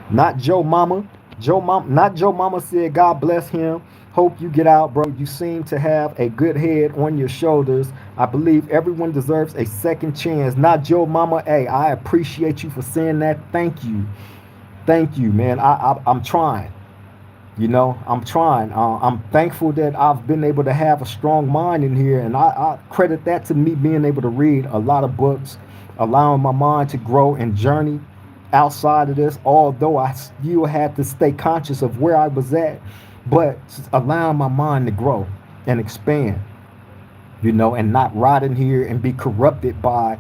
A: Not Joe Mama. Not Joe Mama said, "God bless him. Hope you get out, bro. You seem to have a good head on your shoulders. I believe everyone deserves a second chance." Not Joe Mama. Hey, I appreciate you for saying that. Thank you. Thank you, man. I'm trying. You know, I'm trying. I'm thankful that I've been able to have a strong mind in here, and I credit that to me being able to read a lot of books, allowing my mind to grow and journey outside of this, although I still had to stay conscious of where I was at, but allowing my mind to grow and expand, you know, and not rot in here and be corrupted by,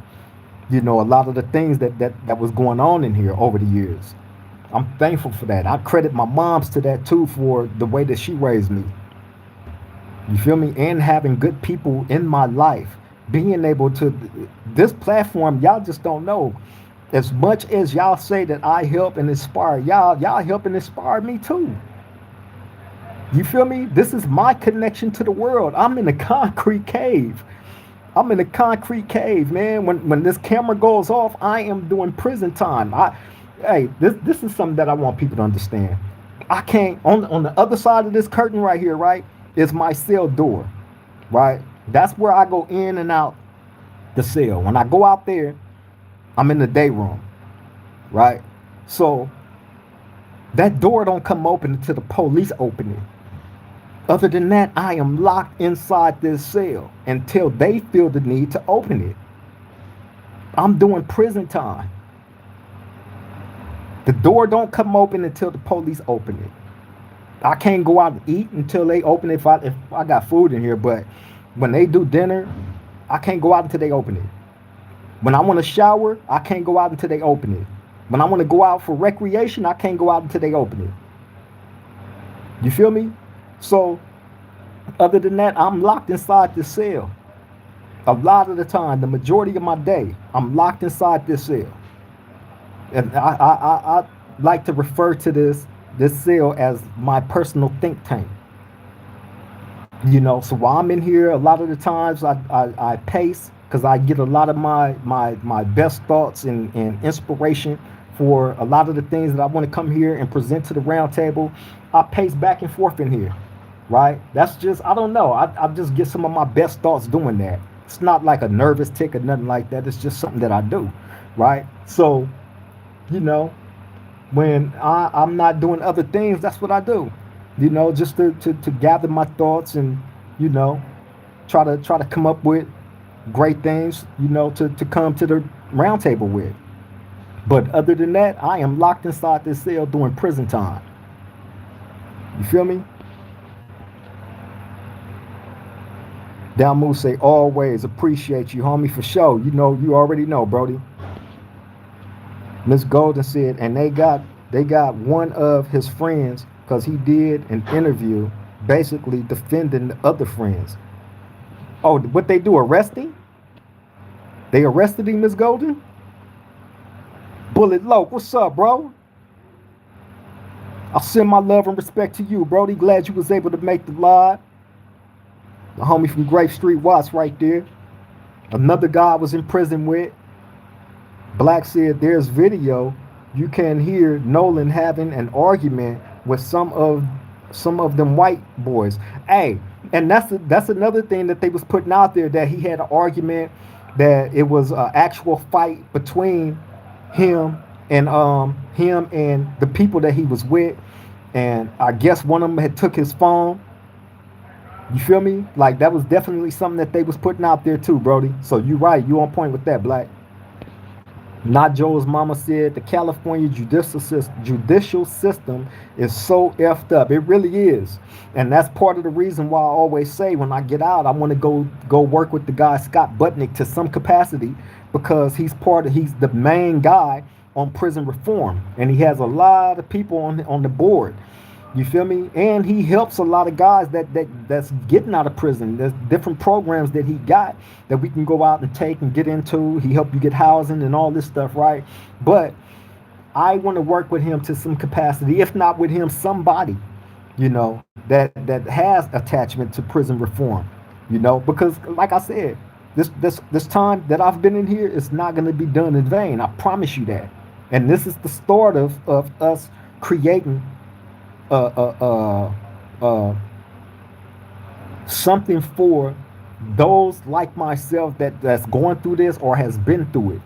A: you know, a lot of the things that was going on in here over the years. I'm thankful for that. I credit my moms to that too, for the way that she raised me. You feel me? And having good people in my life, being able to, this platform, y'all just don't know. As much as y'all say that I help and inspire y'all help and inspire me too. You feel me? This is my connection to the world. I'm in a concrete cave. I'm in a concrete cave, man. When this camera goes off, I am doing prison time. Hey, this is something that I want people to understand. I can't, on the other side of this curtain right here, right, is my cell door, right? That's where I go in and out the cell. When I go out there, I'm in the day room, right? So that door don't come open until the police open it. Other than that, I am locked inside this cell until they feel the need to open it. I'm doing prison time. The door don't come open until the police open it. I can't go out and eat until they open it if I got food in here, but when they do dinner, I can't go out until they open it. When I want to shower, I can't go out until they open it. When I want to go out for recreation, I can't go out until they open it. You feel me? So, other than that, I'm locked inside this cell. A lot of the time, the majority of my day, I'm locked inside this cell. And I like to refer to this cell as my personal think tank. You know, so while I'm in here, a lot of the times I pace, because I get a lot of my best thoughts and inspiration for a lot of the things that I want to come here and present to the round table. I pace back and forth in here, right? That's just, I don't know. I just get some of my best thoughts doing that. It's not like a nervous tick or nothing like that. It's just something that I do, right? So, you know, when I'm not doing other things, that's what I do. You know, just to gather my thoughts and, you know, try to come up with great things, you know, to come to the round table with. But other than that, I am locked inside this cell doing prison time. You feel me? Down Moose say, always appreciate you, homie, for sure. You know, you already know, Brody. Miss Golden said, and they got one of his friends, because he did an interview basically defending the other friends. Oh, what they do, arrest him? They arrested him, Miss Golden? Bullet Loke, what's up, bro? I send my love and respect to you, Brody. Glad you was able to make the live. The homie from Grape Street Watts right there. Another guy I was in prison with. Black said there's video. You can hear Nolan having an argument with some of them white boys. Hey, and that's another thing that they was putting out there, that he had an argument, that it was an actual fight between him and the people that he was with, and I guess one of them had took his phone. You feel me? Like, that was definitely something that they was putting out there too, Brody. So you right, you on point with that, Black. Not Joe's mama said the California judicial system is so effed up. It really is. And that's part of the reason why I always say when I get out, I want to go work with the guy Scott Butnick to some capacity, because he's the main guy on prison reform. And he has a lot of people on the board. You feel me? And he helps a lot of guys that's getting out of prison. There's different programs that he got that we can go out and take and get into. He helped you get housing and all this stuff, right? But I want to work with him to some capacity, if not with him, somebody, that has attachment to prison reform, because like I said, this time that I've been in here is not going to be done in vain. I promise you that. And this is the start of us creating uh, uh, uh, something for those like myself that's going through this, or has been through it,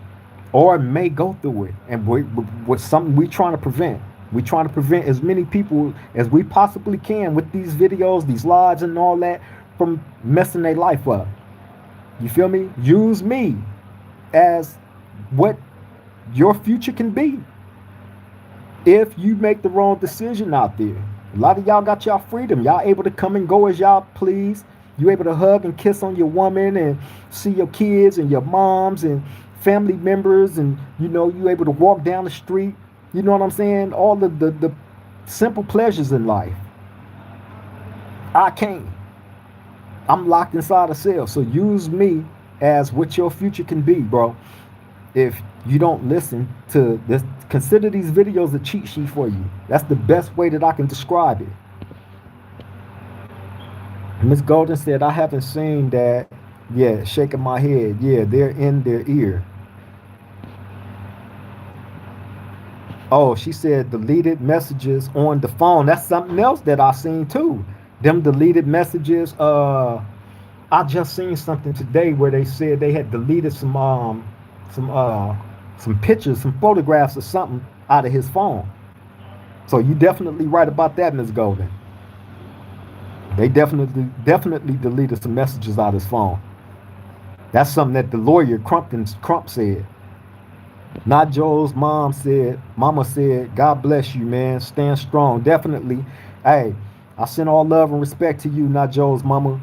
A: or may go through it, and with something we trying to prevent. We trying to prevent as many people as we possibly can with these videos, these lives, and all that, from messing their life up. You feel me? Use me as what your future can be if you make the wrong decision out there. A lot of y'all got y'all freedom. Y'all able to come and go as y'all please. You able to hug and kiss on your woman and see your kids and your moms and family members, and you able to walk down the street. You know what I'm saying? All the simple pleasures in life. I can't. I'm locked inside a cell. So use me as what your future can be, bro. If you don't listen to this, consider these videos a cheat sheet for you. That's the best way that I can describe it. Miss Golden said, I haven't seen that yet. Shaking my head. Yeah, they're in their ear. Oh, she said deleted messages on the phone. That's something else that I seen too. Them deleted messages. I just seen something today where they said they had deleted some pictures, some photographs or something out of his phone. So you definitely right about that, Miss Golden. They definitely deleted some messages out of his phone. That's something that the lawyer Crump said. Not Joel's mama said, God bless you, man. Stand strong. Definitely. Hey, I send all love and respect to you, not Joel's mama.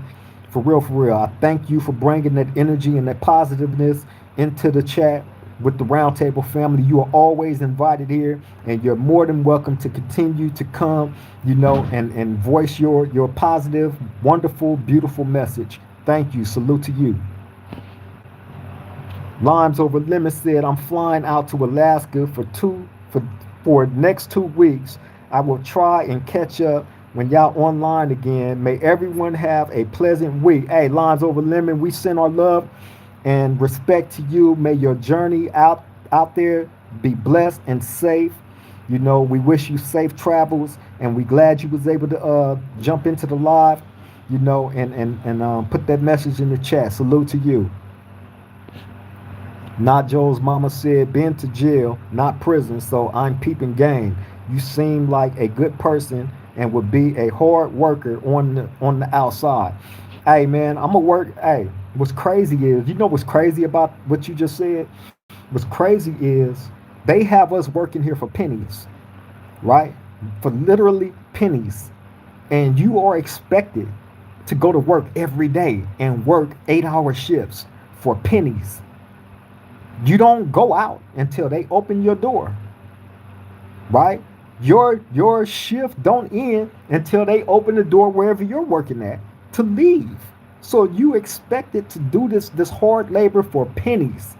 A: For real, for real. I thank you for bringing that energy and that positiveness into the chat with the Roundtable family. You are always invited here, and you're more than welcome to continue to come, and voice your positive, wonderful, beautiful message. Thank you. Salute to you. Limes Over Lemon said, I'm flying out to Alaska for next 2 weeks. I will try and catch up when y'all online again. May everyone have a pleasant week. Hey, Limes Over Lemon, we send our love and respect to you. May your journey out there be blessed and safe. We wish you safe travels, and we glad you was able to jump into the live, and put that message in the chat. Salute to you. Not Joe's mama said, been to jail, not prison, so I'm peeping game. You seem like a good person and would be a hard worker on the outside. Hey, man, I'm going to work. Hey, what's crazy is, what's crazy about what you just said? What's crazy is they have us working here for pennies, right? For literally pennies. And you are expected to go to work every day and work 8-hour shifts for pennies. You don't go out until they open your door, right? Your shift don't end until they open the door wherever you're working at to leave. So you expected to do this hard labor for pennies.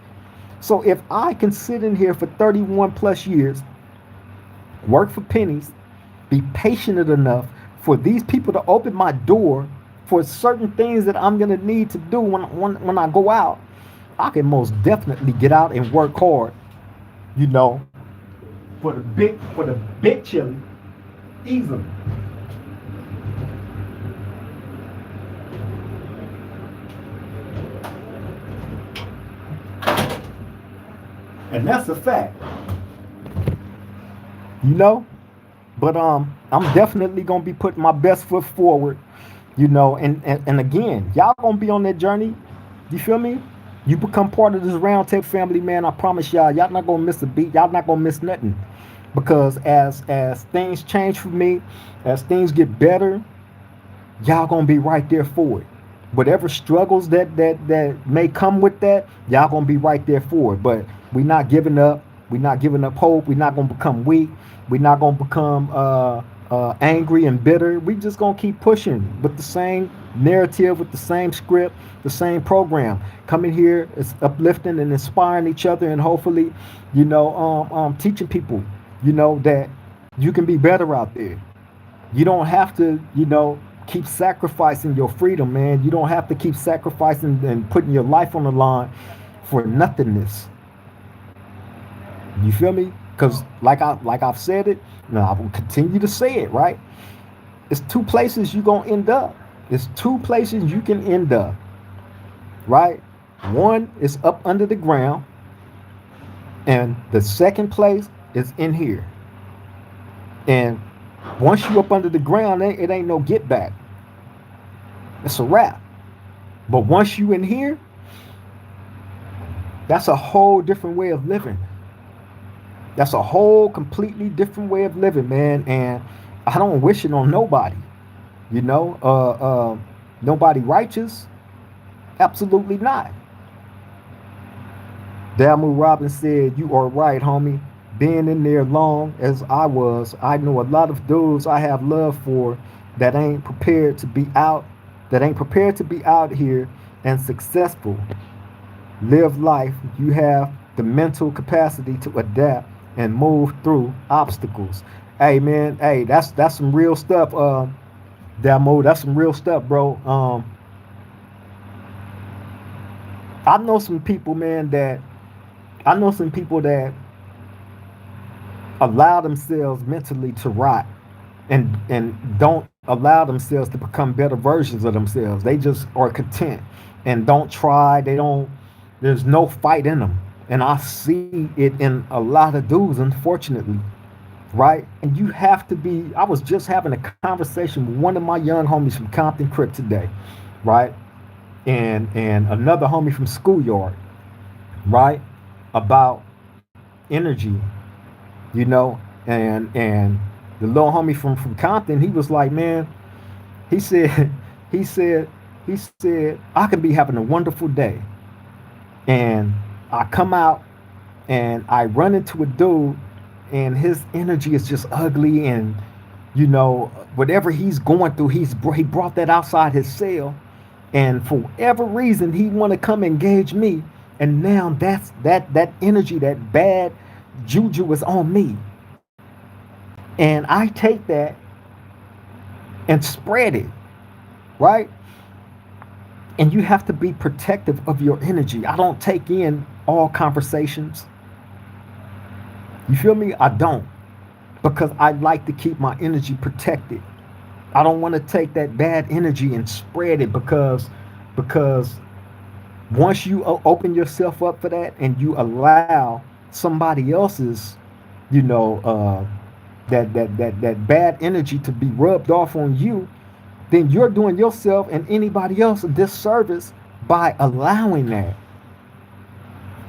A: So if I can sit in here for 31 plus years, work for pennies, be patient enough for these people to open my door for certain things that I'm gonna need to do when I go out. I can most definitely get out and work hard, you know, for the big chili easily. And that's a fact, you know. But I'm definitely gonna be putting my best foot forward, you know. And again, y'all gonna be on that journey. You feel me? You become part of this roundtable family, man. I promise y'all not gonna miss a beat. Y'all not gonna miss nothing, because as things change for me, as things get better, y'all gonna be right there for it. Whatever struggles that may come with that, y'all gonna be right there for it. But we not giving up. We not giving up hope. We not gonna become weak. We not gonna become angry and bitter. We just gonna keep pushing with the same narrative, with the same script, the same program. Coming here is uplifting and inspiring each other, and hopefully, teaching people, that you can be better out there. You don't have to, keep sacrificing your freedom, man. You don't have to keep sacrificing and putting your life on the line for nothingness. You feel me? Because like I've said it, and I will continue to say it, right? It's two places you gonna end up. It's two places you can end up, right? One is up under the ground, and the second place is in here. And once you up under the ground, it ain't no get back. It's a wrap. But once you in here, that's a whole different way of living. That's a whole completely different way of living, man. And I don't wish it on nobody. You know, nobody righteous. Absolutely not. Damu Robbins said, "You are right, homie. Being in there long as I was, I know a lot of dudes I have love for that ain't prepared to be out, that ain't prepared to be out here and successful. Live life. You have the mental capacity to adapt and move through obstacles." Hey man, hey, that's some real stuff, Damo. That's some real stuff, bro. I know some people, man, that I know some people that allow themselves mentally to rot and don't allow themselves to become better versions of themselves. They just are content and don't try. They don't. There's no fight in them, and I see it in a lot of dudes, unfortunately. Right? And you have to be. I was just having a conversation with one of my young homies from Compton Crip today, right? And another homie from Schoolyard, right? About energy, you know, and the little homie from Compton, he was like, man, he said, he said, he said, I can be having a wonderful day, and I come out and I run into a dude, and his energy is just ugly, and whatever he's going through, he brought that outside his cell, and for whatever reason he want to come engage me, and now that energy, that bad juju is on me, and I take that and spread it, right? And you have to be protective of your energy. I don't take in all conversations. You feel me? I don't, because I like to keep my energy protected. I don't want to take that bad energy and spread it, because once you open yourself up for that and you allow somebody else's, that bad energy to be rubbed off on you, then you're doing yourself and anybody else a disservice by allowing that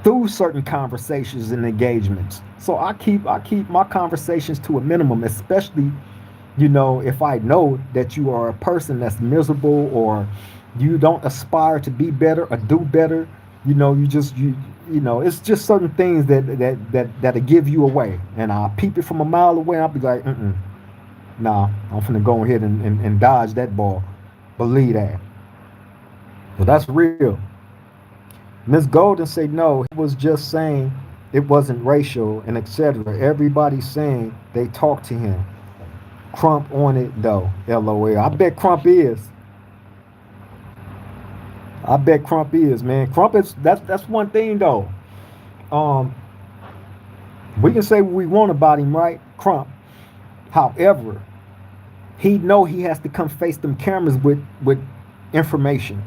A: through certain conversations and engagements. So I keep my conversations to a minimum, especially, if I know that you are a person that's miserable, or you don't aspire to be better or do better. It's just certain things that'll give you away, and I'll peep it from a mile away. I'll be like, nah, I'm finna go ahead and dodge that ball. Believe that. So that's real. Miss Golden said no, he was just saying it wasn't racial and etc. Everybody's saying they talked to him. Crump on it though. LOL. I bet Crump is. I bet Crump is, man. Crump is that's one thing though. Um, we can say what we want about him, right? Crump. However, he know he has to come face them cameras with information.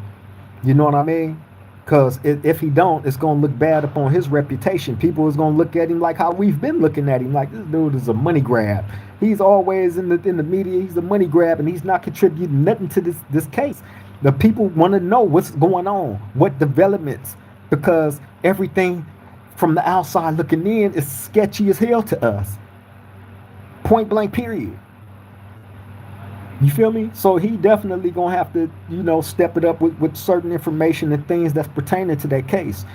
A: You know what I mean? Because if he don't, it's gonna look bad upon his reputation. People is gonna look at him like how we've been looking at him, like this dude is a money grab. He's always in the media. He's a money grab, and he's not contributing nothing to this case. The people want to know what's going on, what developments, because everything from the outside looking in is sketchy as hell to us. Point blank. Period. You feel me? So he definitely gonna have to, step it up with certain information and things that's pertaining to that case.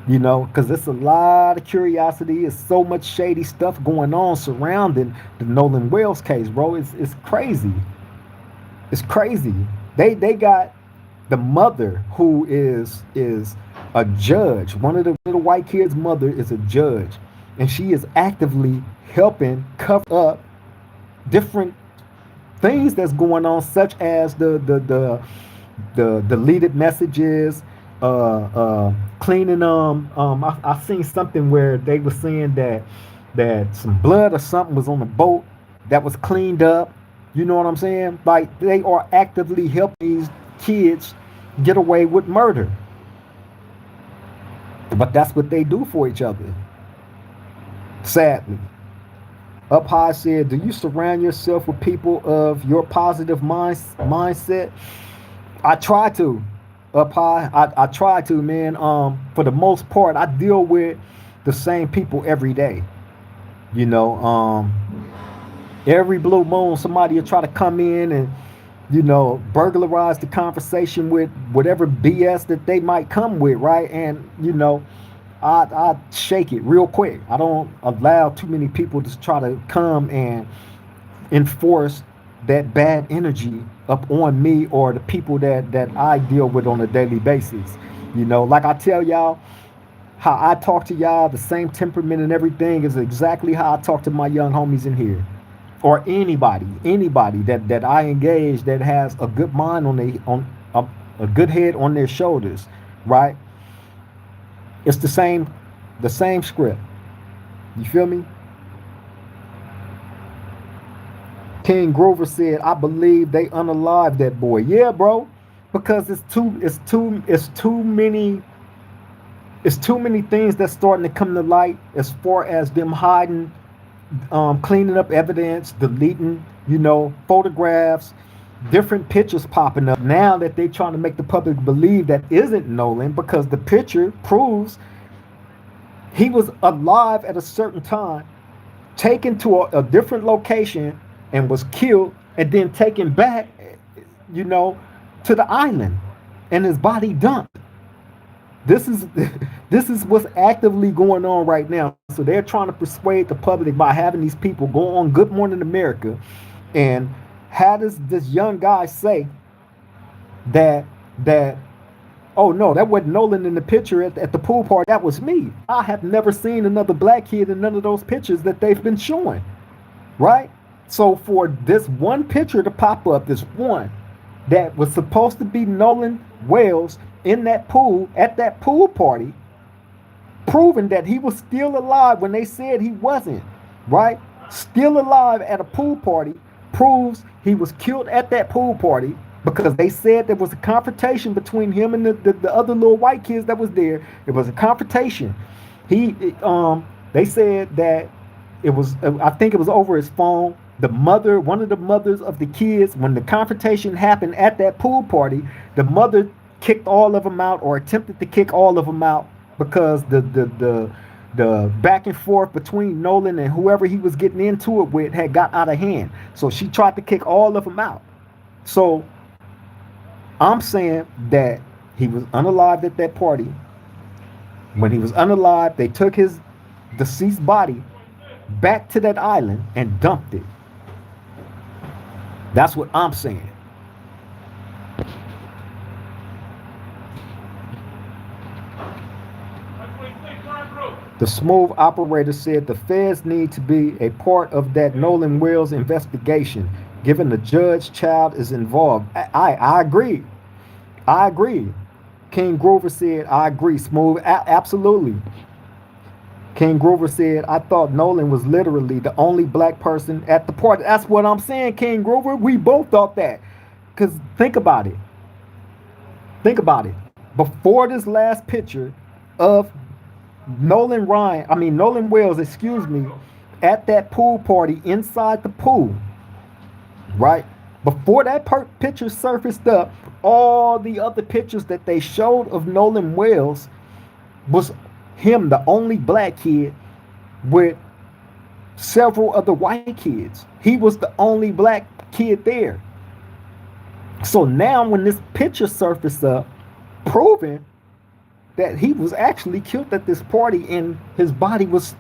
A: Because there's a lot of curiosity. There's so much shady stuff going on surrounding the Nolan Wells case, bro. It's crazy. It's crazy. They got the mother who is a judge. One of the white kids' mother is a judge, and she is actively helping cover up different things that's going on, such as the deleted messages, cleaning. I seen something where they were saying that some blood or something was on the boat that was cleaned up. You know what I'm saying? Like they are actively helping these kids get away with murder. But that's what they do for each other. Sadly. Up High said, do you surround yourself with people of your positive mindset? I try to. Up High, I try to, man. For the most part, I deal with the same people every day. You know, every blue moon, somebody will try to come in and, burglarize the conversation with whatever BS that they might come with, right? And, I shake it real quick. I don't allow too many people to try to come and enforce that bad energy up on me or the people that I deal with on a daily basis. Like I tell y'all, how I talk to y'all, the same temperament and everything is exactly how I talk to my young homies in here. Or anybody that I engage that has a good mind on a good head on their shoulders, right? It's the same script. You feel me? King Grover said, I believe they unalived that boy. Yeah, bro. Because it's too many things that's starting to come to light as far as them hiding, cleaning up evidence, deleting, photographs, different pictures popping up now that they're trying to make the public believe that isn't Nolan, because the picture proves he was alive at a certain time, taken to a different location and was killed, and then taken back, you know, to the island and his body dumped. This is this is what's actively going on right now. So they're trying to persuade the public by having these people go on Good Morning America and how does this young guy say that oh no, that wasn't Nolan in the picture at the pool party, that was me. I have never seen another black kid in none of those pictures that they've been showing, right? So for this one picture to pop up, this one that was supposed to be Nolan Wells in that pool at that pool party, proving that he was still alive when they said he wasn't, right? Still alive at a pool party proves he was killed at that pool party because they said there was a confrontation between him and the other little white kids that was there. It was a confrontation. They said that it was, I think it was over his phone. The mother, one of the mothers of the kids, when the confrontation happened at that pool party, the mother kicked all of them out or attempted to kick all of them out because the back and forth between Nolan and whoever he was getting into it with had got out of hand. So she tried to kick all of them out. So I'm saying that he was unalived at that party. When he was unalived, they took his deceased body back to that island and dumped it. That's what I'm saying. The smooth operator said the feds need to be a part of that Nolan Wells investigation, given the judge child is involved. I agree. I agree. King Grover said, I agree. Smooth. Absolutely. King Grover said, I thought Nolan was literally the only black person at the party. That's what I'm saying, King Grover. We both thought that. Because think about it. Think about it. Before this last picture of Nolan Wells, excuse me, at that pool party inside the pool, right? Before that picture surfaced up, all the other pictures that they showed of Nolan Wells was him, the only black kid, with several other white kids. He was the only black kid there. So now when this picture surfaced up, proving that he was actually killed at this party and his body was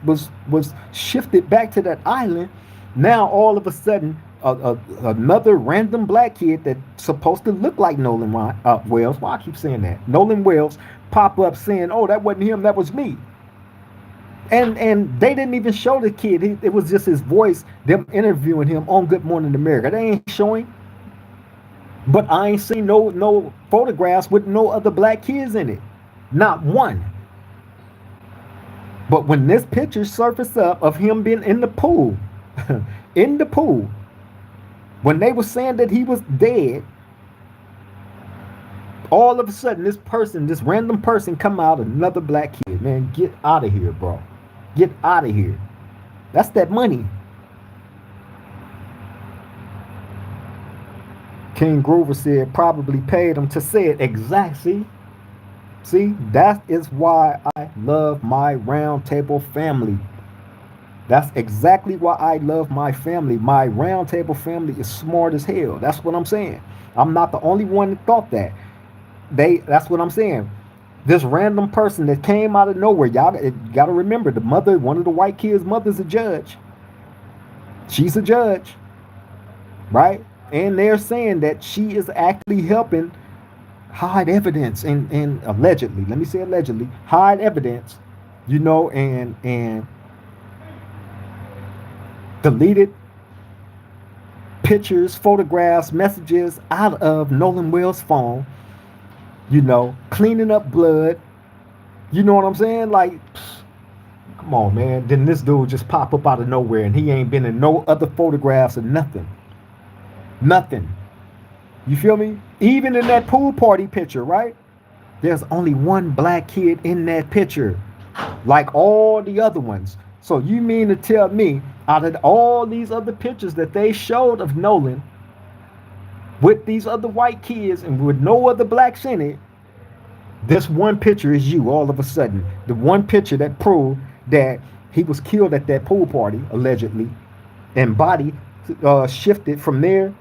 A: shifted back to that island, now all of a sudden another random black kid that's supposed to look like Nolan Wells, why I keep saying that, Nolan Wells, pop up saying, oh, that wasn't him, that was me. And they didn't even show the kid. It was just his voice, them interviewing him on Good Morning America. They ain't showing. But I ain't seen no photographs with no other black kids in it. Not one. But when this picture surfaced up of him being in the pool, in the pool, when they were saying that he was dead, all of a sudden this random person come out, another black kid. Man, get out of here, bro. Get out of here. That's that money. King Grover said probably paid him to say it. Exactly. See, that is why I love my round table family. That's exactly why I love my family. My round table family is smart as hell. That's what I'm saying. I'm not the only one that thought that. That's what I'm saying. This random person that came out of nowhere, y'all got to remember, the mother, one of the white kids' mother's a judge. She's a judge, right? And they're saying that she is actually helping hide evidence and allegedly, let me say allegedly, hide evidence, and deleted pictures, photographs, messages out of Nolan Wells' phone, cleaning up blood. You know what I'm saying? Like, come on, man. Then this dude just pop up out of nowhere and he ain't been in no other photographs or nothing. Nothing. You feel me? Even in that pool party picture, right? There's only one black kid in that picture, like all the other ones. So you mean to tell me, out of all these other pictures that they showed of Nolan with these other white kids and with no other blacks in it, this one picture is you all of a sudden? The one picture that proved that he was killed at that pool party, allegedly, and body shifted from there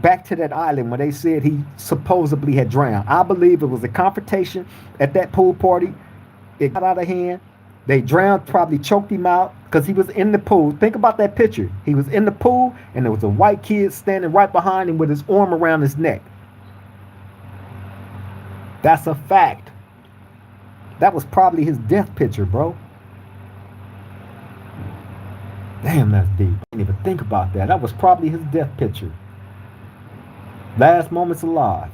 A: back to that island when they said he supposedly had drowned. I believe it was a confrontation at that pool party. It got out of hand. They drowned, probably choked him out because he was in the pool. Think about that picture. He was in the pool and there was a white kid standing right behind him with his arm around his neck. That's a fact. That was probably his death picture, bro. Damn, that's deep. I didn't even think about that. That was probably his death picture. Last moments alive.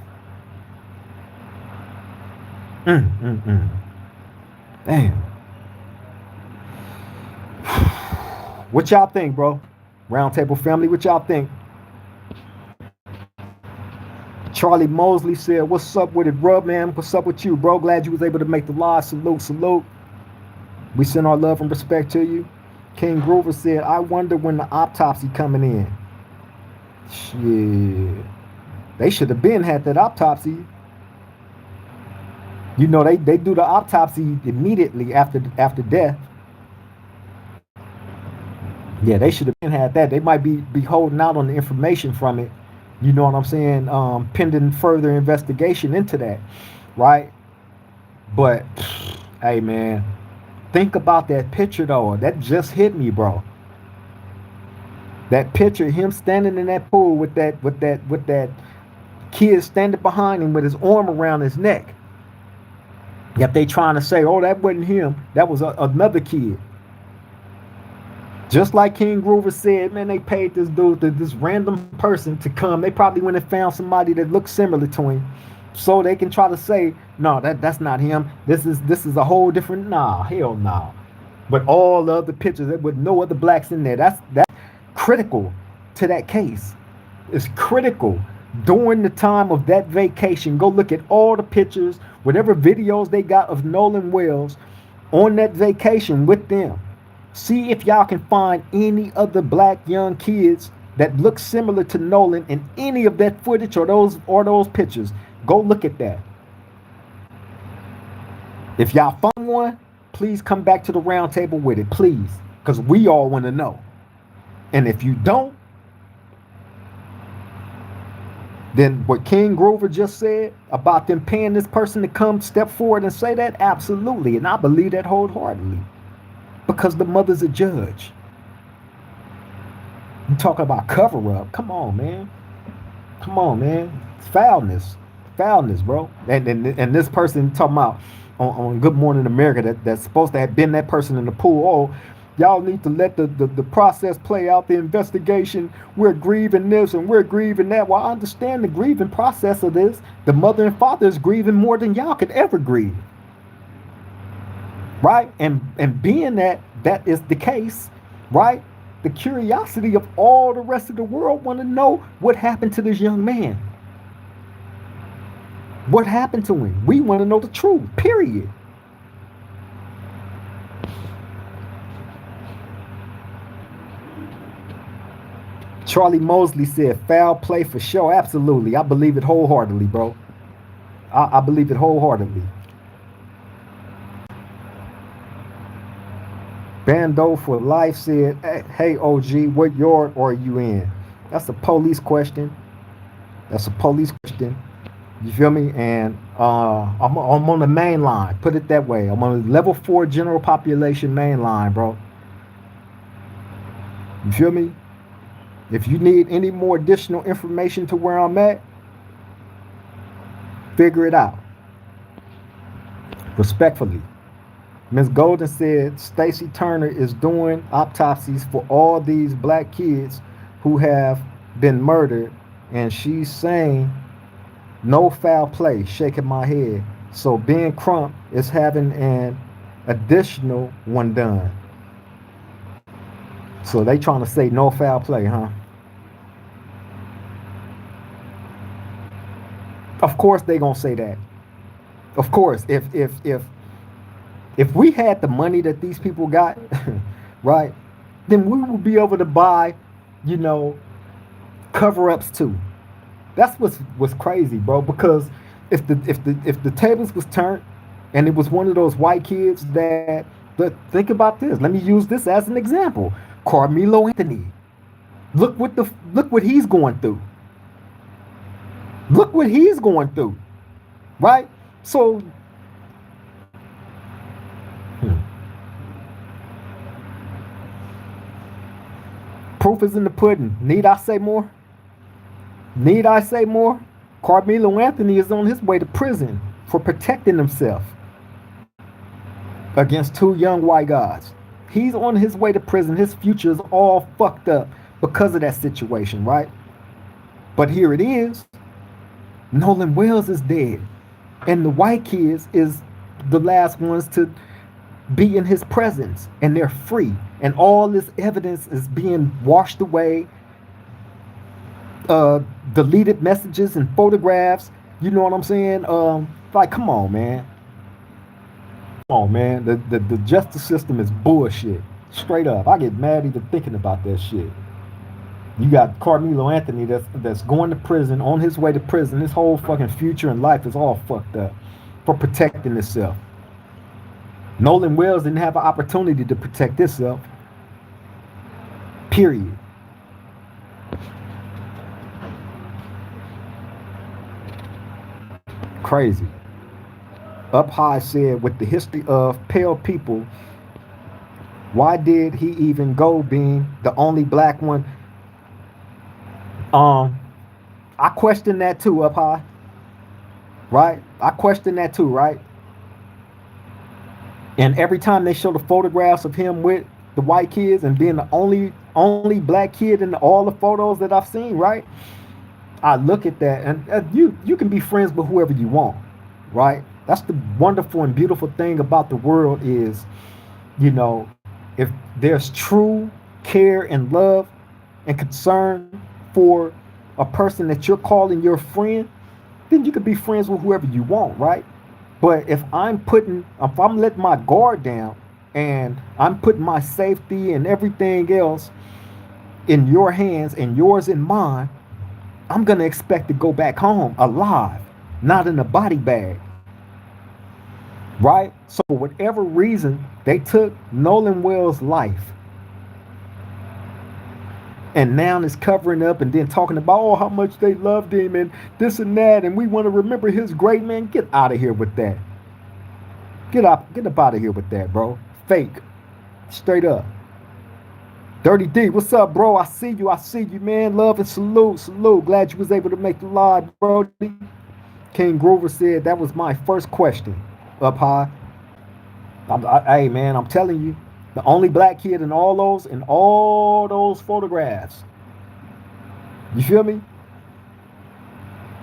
A: Damn. What y'all think, bro? Roundtable family, what y'all think? Charlie Mosley said, what's up with it, bro, man? What's up with you, bro? Glad you was able to make the live. Salute. We send our love and respect to you. King Grover said, I wonder when the autopsy coming in. Shit. They should have been had that autopsy. They do the autopsy immediately after death. Yeah, they should have been had that. They might be holding out on the information from it. You know what I'm saying? Pending further investigation into that, right? But, hey, man, think about that picture, though. That just hit me, bro. That picture, him standing in that pool with that kid standing behind him with his arm around his neck. Yet they trying to say, oh, that wasn't him. That was another kid. Just like King Groover said, man, they paid this dude, this random person to come. They probably went and found somebody that looked similar to him, so they can try to say, no, that's not him. This is a whole different. Nah, hell nah. But all the other pictures with no other blacks in there. That's critical to that case. It's critical. During the time of that vacation, go look at all the pictures, whatever videos they got of Nolan Wells on that vacation with them. See if y'all can find any other black young kids that look similar to Nolan in any of that footage or those pictures. Go look at that. If y'all find one, please come back to the round table with it, please, because we all want to know. And if you don't, then what King Grover just said about them paying this person to come step forward and say that, absolutely, and I believe that wholeheartedly. Because the mother's a judge. You talking about cover up? Come on, man. Come on, man. Foulness, bro. And this person talking about on Good Morning America that's supposed to have been that person in the pool. Oh, y'all need to let the process play out, the investigation. We're grieving this and we're grieving that. Well, I understand the grieving process of this. The mother and father is grieving more than y'all could ever grieve. Right? And being that is the case, right? The curiosity of all the rest of the world want to know what happened to this young man. What happened to him? We want to know the truth, period. Charlie Mosley said, foul play for sure. Absolutely. I believe it wholeheartedly, bro. I believe it wholeheartedly. Bando for Life said, hey, OG, what yard are you in? That's a police question. That's a police question. You feel me? And I'm on the main line. Put it that way. I'm on the level 4 general population main line, bro. You feel me? If you need any more additional information to where I'm at, figure it out. Respectfully. Ms. Golden said Stacey Turner is doing autopsies for all these black kids who have been murdered, and she's saying no foul play, shaking my head. So Ben Crump is having an additional one done. So they trying to say no foul play, huh? Of course they gonna say that. Of course, if we had the money that these people got, right, then we would be able to buy, you know, cover-ups too. That's what's crazy, bro. Because if the tables was turned, and it was one of those white kids that, but think about this. Let me use this as an example. Carmelo Anthony. Look what he's going through. Look what he's going through, right? So. Proof is in the pudding. Need I say more? Need I say more? Carmelo Anthony is on his way to prison for protecting himself against 2 young white guys. He's on his way to prison. His future is all fucked up because of that situation, right? But here it is. Nolan Wells is dead. And the white kids is the last ones to be in his presence, and they're free, and all this evidence is being washed away, deleted messages and photographs, you know what I'm saying? Like, come on, man. Come on, man. The justice system is bullshit, straight up. I get mad even thinking about that shit. You got Carmelo Anthony that's going to prison, on his way to prison. His whole fucking future and life is all fucked up for protecting himself. Nolan Wells didn't have an opportunity to protect himself. Period. Crazy. Up High said, with the history of pale people, why did he even go being the only black one? I question that too, Up High. Right? I question that too, right? And every time they show the photographs of him with the white kids and being the only black kid in all the photos that I've seen, right? I look at that, and you can be friends with whoever you want, right? That's the wonderful and beautiful thing about the world is, you know, if there's true care and love and concern for a person that you're calling your friend, then you can be friends with whoever you want, right? But if I'm letting my guard down and I'm putting my safety and everything else in your hands and yours in mine, I'm gonna expect to go back home alive, not in a body bag, right? So for whatever reason, they took Nolan Wells' life and now it's covering up and then talking about how much they loved him and this and that, and we want to remember his great man. Get out of here with that. Get up out of here with that, bro. Fake, straight up. Dirty D, what's up, bro? I see you, man. Love and salute. Glad you was able to make the live, Brody. King Grover said that was my first question. Up high. Hey, man, I'm telling you, the only black kid in all those photographs. You feel me?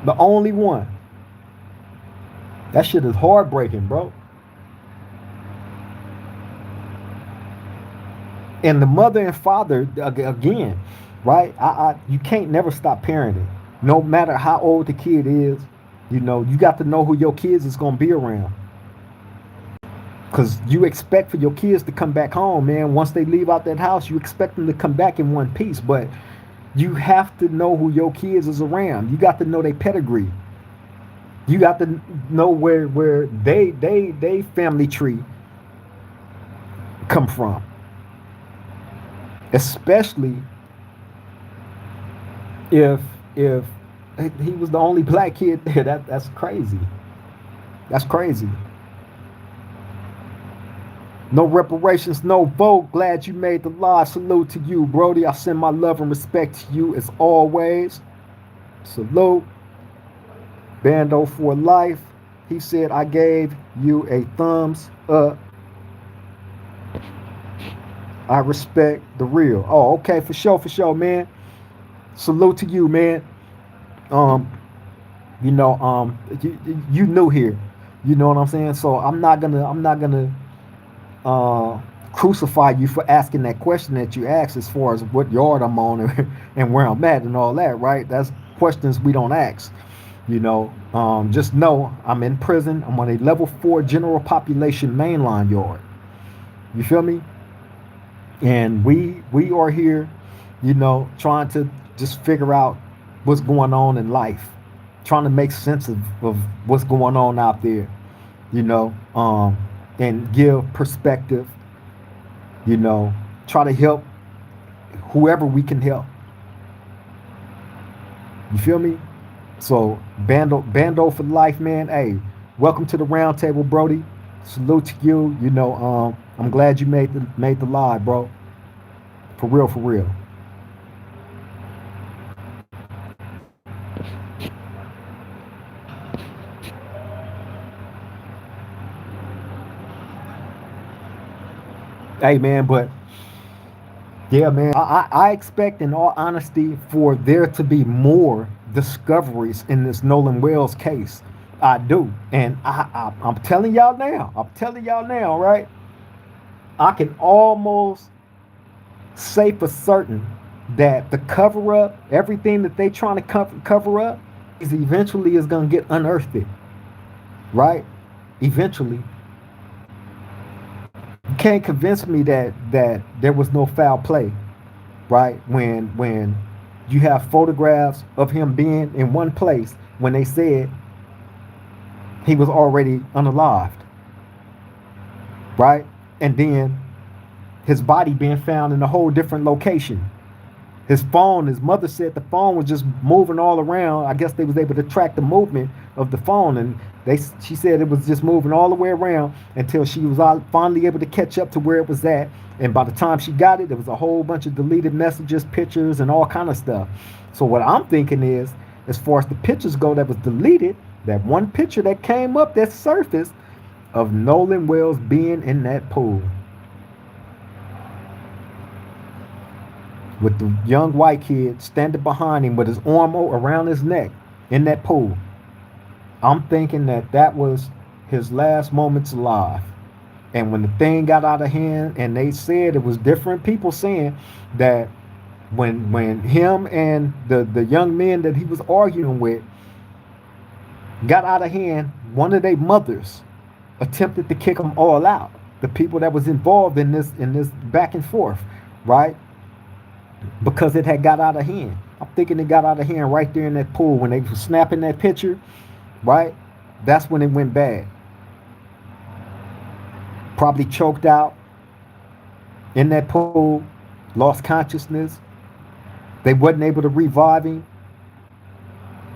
A: The only one. That shit is heartbreaking, bro. And the mother and father again, right? You can't never stop parenting, no matter how old the kid is. You know, you got to know who your kids is gonna be around, cause you expect for your kids to come back home, man. Once they leave out that house, you expect them to come back in one piece. But you have to know who your kids is around. You got to know their pedigree. You got to know where they family tree come from. Especially if he was the only black kid there. That's crazy. That's crazy. No reparations, no vote. Glad you made the live. Salute to you, Brody. I send my love and respect to you as always. Salute. Bando for life. He said I gave you a thumbs up. I respect the real. Oh, okay, for sure, man. Salute to you, man. Um, you new here. You know what I'm saying? So I'm not gonna crucify you for asking that question that you asked as far as what yard I'm on and where I'm at and all that, right? That's questions we don't ask. Just know I'm in prison. I'm on a level 4 general population mainline yard. You feel me? And we are here, trying to just figure out what's going on in life, trying to make sense of what's going on out there, you know, and give perspective, try to help whoever we can help. You feel me? So bando for life, man. Hey, welcome to the round table, Brody. Salute to you. I'm glad you made the live, bro. For real, for real. Hey, man, but yeah, man, I expect, in all honesty, for there to be more discoveries in this Nolan Wells case. I do, and I'm telling y'all now. I'm telling y'all now, right? I can almost say for certain that the cover up, everything that they trying to cover up, is eventually is gonna get unearthed, right? Eventually, you can't convince me that there was no foul play, right? When you have photographs of him being in one place when they said he was already unalived, right? And then his body being found in a whole different location. His phone, his mother said the phone was just moving all around. I guess they was able to track the movement of the phone, and she said it was just moving all the way around until she was finally able to catch up to where it was at. And by the time she got it, there was a whole bunch of deleted messages, pictures, and all kind of stuff. So what I'm thinking is, as far as the pictures go that was deleted, that one picture that came up that surfaced, of Nolan Wells being in that pool with the young white kid standing behind him with his arm around his neck in that pool. I'm thinking that that was his last moments alive. And when the thing got out of hand, and they said it was different people saying that when him and the young men that he was arguing with got out of hand, one of their mothers attempted to kick them all out. The people that was involved in this back and forth, right? Because it had got out of hand. I'm thinking it got out of hand right there in that pool when they were snapping that picture, right? That's when it went bad. Probably choked out in that pool, lost consciousness. They wasn't able to revive him.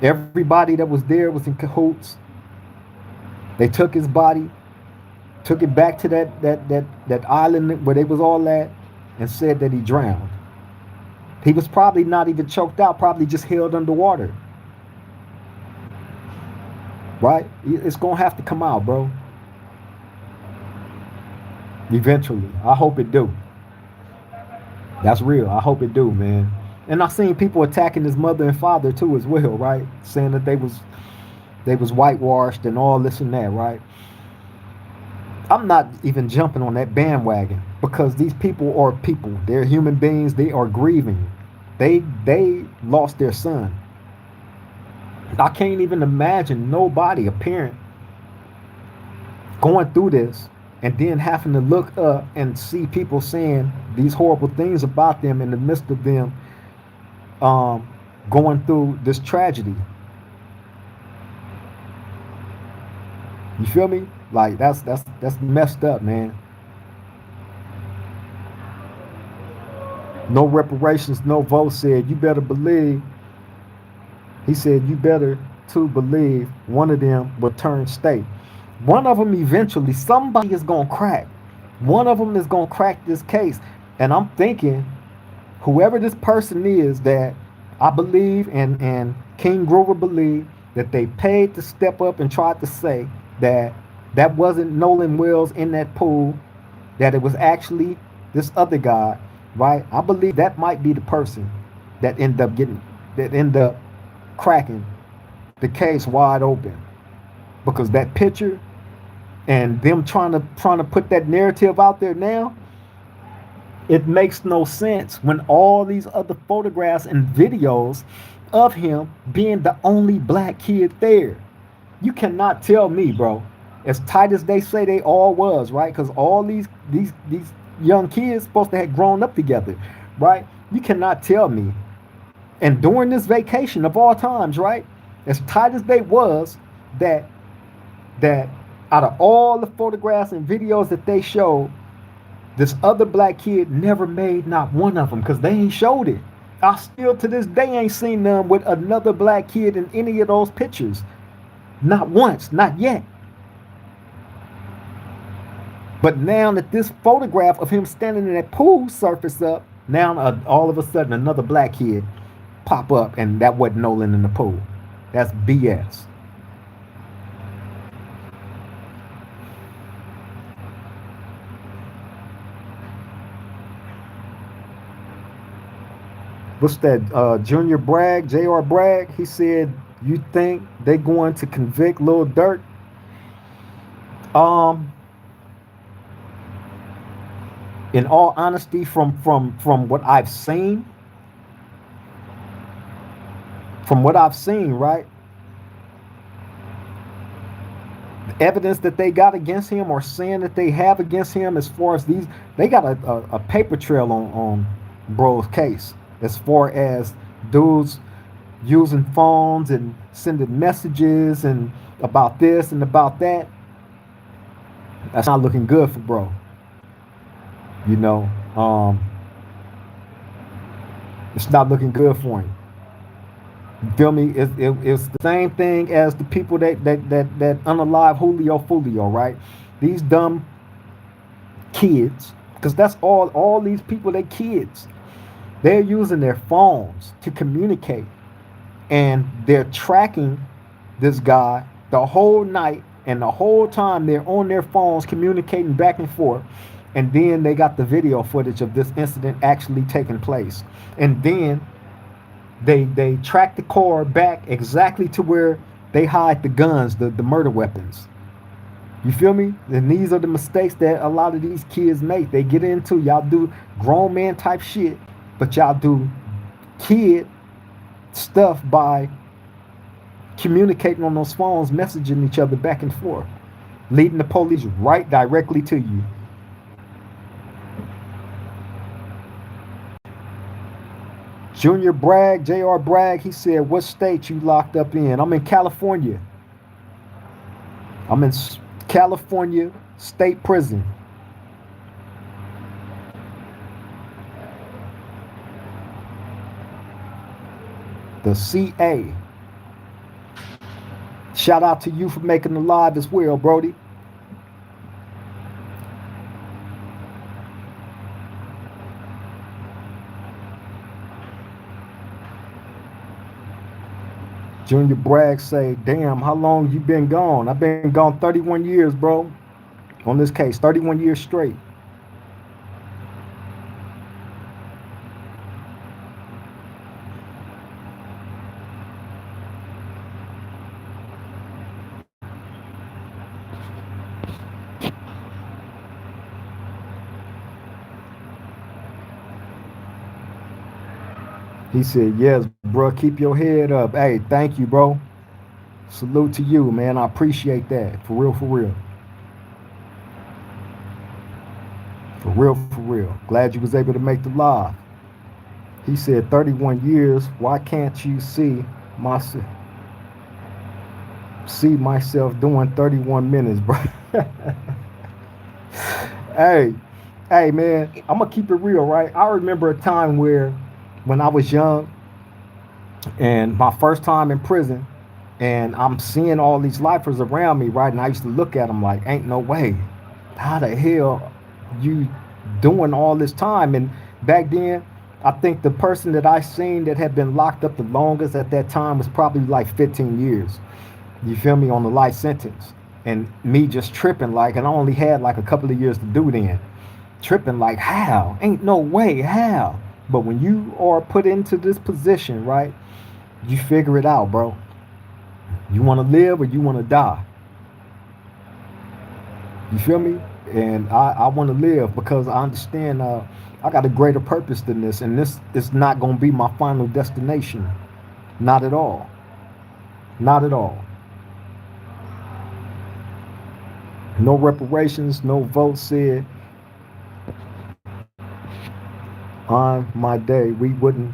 A: Everybody that was there was in cahoots. They took his body, took it back to that island where they was all at, and said that he drowned. He was probably not even choked out, probably just held underwater. Right? It's gonna have to come out, bro. Eventually. I hope it do. That's real. I hope it do, man. And I seen people attacking his mother and father too as well, right? Saying that they was whitewashed and all this and that, right? I'm not even jumping on that bandwagon because these people are people. They're human beings. They are grieving. They lost their son. I can't even imagine nobody, a parent, going through this and then having to look up and see people saying these horrible things about them in the midst of them going through this tragedy. You feel me? Like that's messed up, man. No reparations, no votes said. You better believe. He said you better to believe one of them will turn state. One of them eventually, somebody is gonna crack. One of them is gonna crack this case, and I'm thinking, whoever this person is that I believe and King Grover believed that they paid to step up and tried to say that that wasn't Nolan Wells in that pool, that it was actually this other guy, right? I believe that might be the person that end up cracking the case wide open, because that picture and them trying to put that narrative out there now, it makes no sense when all these other photographs and videos of him being the only black kid there. You cannot tell me, bro, as tight as they say they all was, right? Because all these young kids supposed to have grown up together, right? You cannot tell me. And during this vacation of all times, right, as tight as they was, that out of all the photographs and videos that they showed, this other black kid never made not one of them, because they ain't showed it. I still to this day ain't seen them with another black kid in any of those pictures. Not once, not yet. But now that this photograph of him standing in that pool surfaced up, now all of a sudden another black kid pop up, and that wasn't Nolan in the pool. That's BS. What's that? Junior Bragg, J.R. Bragg, he said, you think they going to convict Lil Durk? In all honesty, from what I've seen, right? The evidence that they got against him, or saying that they have against him, as far as these, they got a paper trail on bro's case, as far as dudes using phones and sending messages and about this and about that. That's not looking good for bro. You know, it's not looking good for him. You feel me? It's the same thing as the people that unalive Julio Fulio, right? These dumb kids, because that's all these people, they kids. They're using their phones to communicate, and they're tracking this guy the whole night And the whole time they're on their phones communicating back and forth. And then they got the video footage of this incident actually taking place. And then they track the car back exactly to where they hide the guns, the murder weapons. You feel me? And these are the mistakes that a lot of these kids make. They get into, y'all do grown man type shit, but y'all do kid stuff by communicating on those phones, messaging each other back and forth, leading the police right directly to you. Junior Bragg, J.R. Bragg, he said, what state you locked up in? I'm in California. I'm in California State Prison. The CA. Shout out to you for making the live as well, Brody. Junior Bragg say, damn, how long you been gone? I've been gone 31 years, bro. On this case, 31 years straight. He said, yes, bro, keep your head up. Hey, thank you, bro. Salute to you, man. I appreciate that. For real, for real. For real, for real. Glad you was able to make the live. He said 31 years. Why can't you see myself doing 31 minutes, bro? Hey, man, I'm gonna keep it real, right? I remember a time when I was young and my first time in prison, and I'm seeing all these lifers around me, right? And I used to look at them like, ain't no way. How the hell you doing all this time? And back then, I think the person that I seen that had been locked up the longest at that time was probably like 15 years. You feel me? On the life sentence. And me just tripping like, and I only had like a couple of years to do then. Tripping like, how? Ain't no way, how? But when you are put into this position, right, you figure it out, bro. You want to live or you want to die? You feel me? And I want to live because I understand I got a greater purpose than this. And this is not going to be my final destination. Not at all. Not at all. No reparations, no votes said. On my day, we wouldn't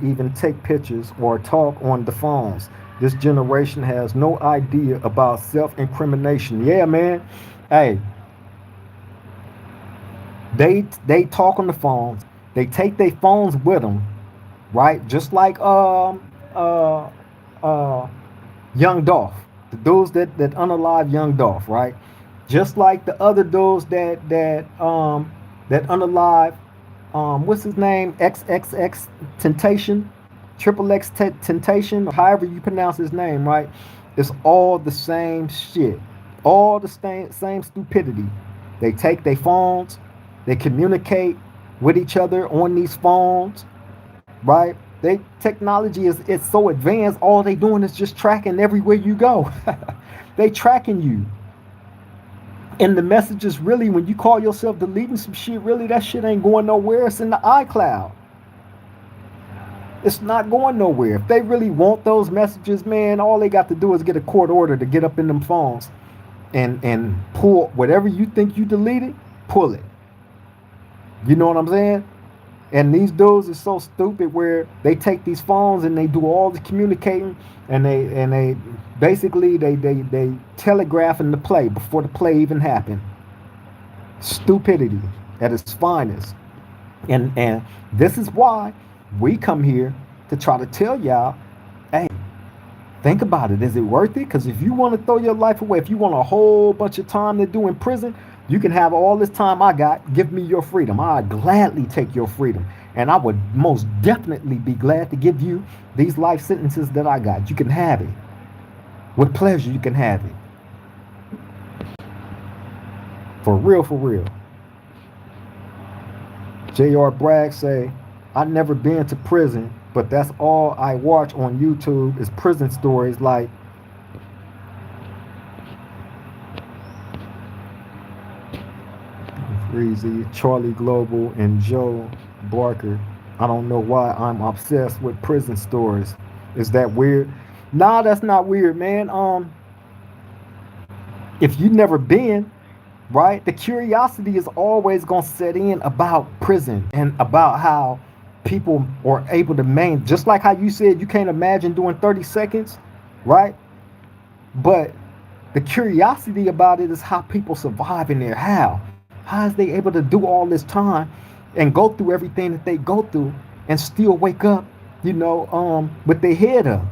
A: even take pictures or talk on the phones. This generation has no idea about self-incrimination. Yeah, man. Hey, they talk on the phones. They take their phones with them, right? Just like Young Dolph, the dudes that unalive Young Dolph, right? Just like the other dudes that unalive what's his name? XXX Temptation, Triple X Temptation, however you pronounce his name, right? It's all the same shit, all the same stupidity. They take their phones, they communicate with each other on these phones, right? Technology is it's so advanced. All they doing is just tracking everywhere you go. They tracking you. And the messages really, when you call yourself deleting some shit, really that shit ain't going nowhere. It's in the iCloud. It's not going nowhere. If they really want those messages, man, all they got to do is get a court order to get up in them phones and pull whatever you think you deleted, pull it. You know what I'm saying? And these dudes are so stupid where they take these phones and they do all the communicating and they basically they telegraphing the play before the play even happened. Stupidity at its finest. And this is why we come here to try to tell y'all, hey, think about it. Is it worth it? Because if you want to throw your life away, if you want a whole bunch of time to do in prison, you can have all this time I got. Give me your freedom. I'd gladly take your freedom. And I would most definitely be glad to give you these life sentences that I got. You can have it. With pleasure, you can have it. For real, for real. J.R. Bragg say, I never been to prison, but that's all I watch on YouTube is prison stories like Breezy, Charlie Global, and Joe Barker. I don't know why I'm obsessed with prison stories. Is that weird? Nah, that's not weird, man. If you never been, right, the curiosity is always gonna set in about prison and about how people are able to maintain. Just like how you said you can't imagine doing 30 seconds, right? But the curiosity about it is how people survive in there. How is they able to do all this time and go through everything that they go through and still wake up, with their head up?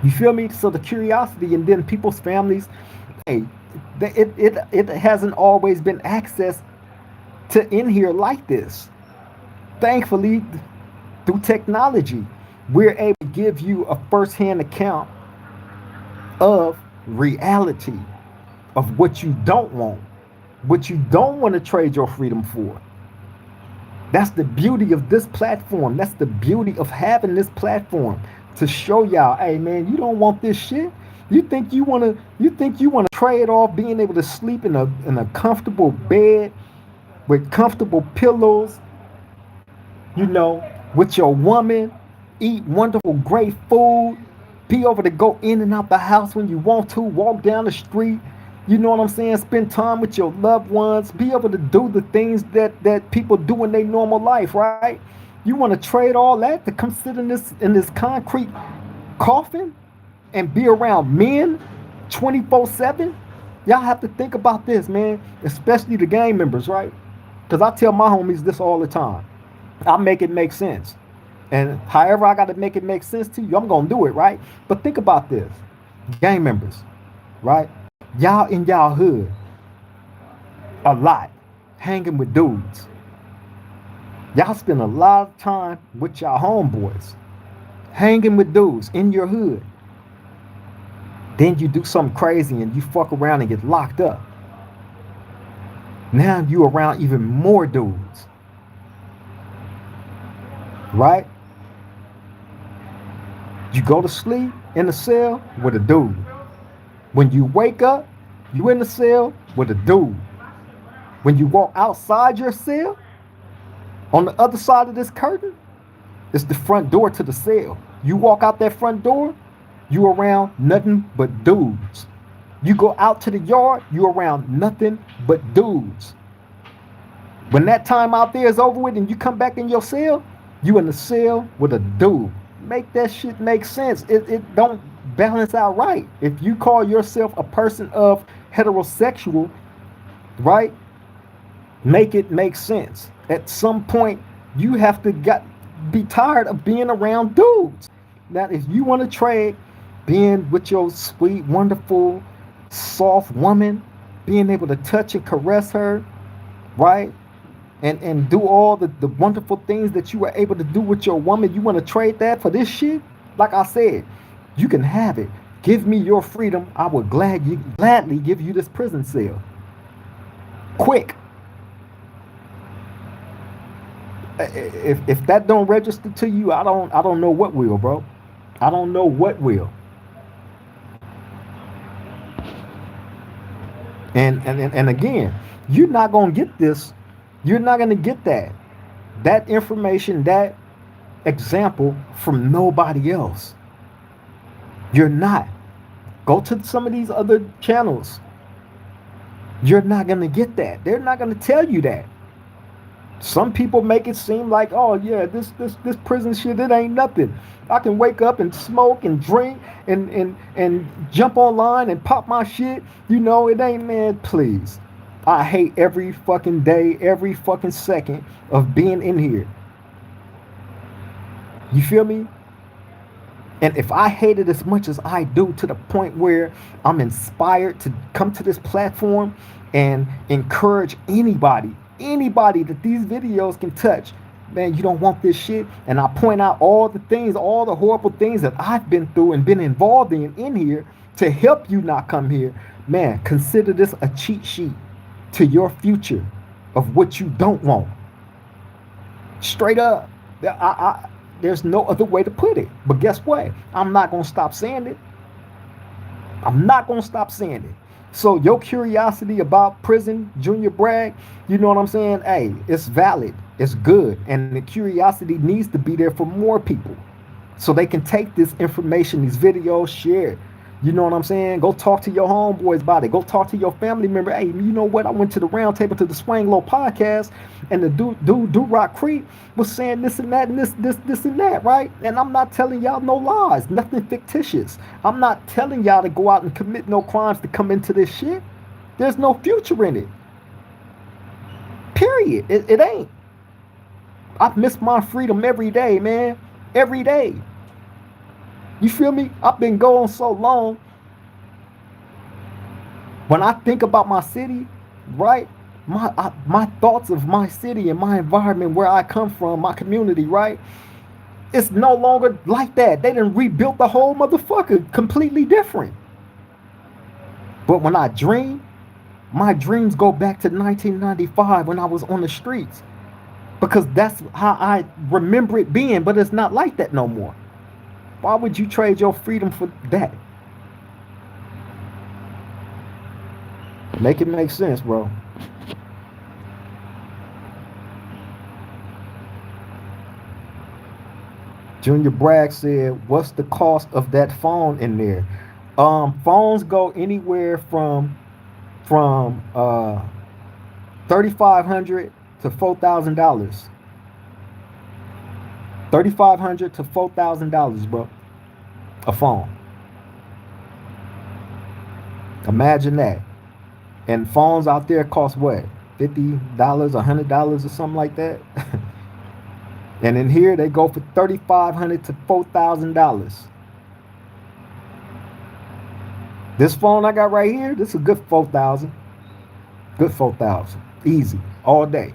A: You feel me? So the curiosity, and then people's families, hey, it hasn't always been access to in here like this. Thankfully, through technology, we're able to give you a first-hand account of reality, of what you don't want, what you don't want to trade your freedom for. That's the beauty of this platform. That's the beauty of having this platform to show y'all, hey man, you don't want this shit. You think you wanna trade off being able to sleep in a comfortable bed with comfortable pillows, with your woman, eat wonderful, great food, be able to go in and out the house when you want to, walk down the street, you know what I'm saying? Spend time with your loved ones, be able to do the things that people do in their normal life, right? You want to trade all that to come sit in this concrete coffin and be around men 24/7? Y'all have to think about this, man, especially the gang members, right? Because I tell my homies this all the time. I make it make sense. And however I got to make it make sense to you, I'm going to do it, right? But think about this. Gang members, right? Y'all in y'all hood a lot, hanging with dudes. Y'all spend a lot of time with y'all homeboys, hanging with dudes in your hood. Then you do something crazy and you fuck around and get locked up. Now you around even more dudes, right? You go to sleep in a cell with a dude. When you wake up, you in the cell with a dude. When you walk outside your cell, on the other side of this curtain, it's the front door to the cell. You walk out that front door, you around nothing but dudes. You go out to the yard, you around nothing but dudes. When that time out there is over with and you come back in your cell, you in the cell with a dude. Make that shit make sense. It don't balance out right. If you call yourself a person of heterosexual, right? Make it make sense. At some point, you have to be tired of being around dudes. Now, if you want to trade being with your sweet, wonderful, soft woman, being able to touch and caress her, right? And do all the wonderful things that you were able to do with your woman, you want to trade that for this shit? Like I said, you can have it. Give me your freedom. I would gladly give you this prison cell. Quick. If that don't register to you, I don't know what will, bro. I don't know what will. And again, you're not gonna get this. You're not gonna get that information, that example from nobody else. You're not. Go to some of these other channels. You're not gonna get that. They're not gonna tell you that. Some people make it seem like, oh yeah, this prison shit, it ain't nothing. I can wake up and smoke and drink and jump online and pop my shit. It ain't, man, please. I hate every fucking day, every fucking second of being in here. You feel me? And if I hate it as much as I do, to the point where I'm inspired to come to this platform and encourage anybody that these videos can touch, Man, you don't want this shit. And I point out all the things, all the horrible things that I've been through and been involved in here to help you not come here. Man, consider this a cheat sheet to your future of what you don't want. Straight up. There's no other way to put it. But guess what? I'm not going to stop saying it. I'm not going to stop saying it. So your curiosity about prison, Junior Bragg, you know what I'm saying? Hey, it's valid. It's good. And the curiosity needs to be there for more people. So they can take this information, these videos, share it. You know what I'm saying? Go talk to your homeboys about it. Go talk to your family member. Hey, you know what? I went to the round table to the Swang Low podcast, and the dude Rock Crip was saying this and that and this and that, right? And I'm not telling y'all no lies, nothing fictitious. I'm not telling y'all to go out and commit no crimes to come into this shit. There's no future in it. Period. It ain't. I miss my freedom every day, man. Every day. You feel me? I've been going so long. When I think about my city, right? My thoughts of my city and my environment, where I come from, my community, right? It's no longer like that. They done rebuilt the whole motherfucker completely different. But when I dream, my dreams go back to 1995 when I was on the streets. Because that's how I remember it being, but it's not like that no more. Why would you trade your freedom for that? Make it make sense, bro. Junior Bragg said, what's the cost of that phone in there? Phones go anywhere from 3,500 to $4,000. $3,500 to $4,000, bro. A phone. Imagine that. And phones out there cost what? $50, $100 or something like that. And in here they go for $3,500 to $4,000. This phone I got right here, this is a good 4,000. Good 4,000. Easy. All day.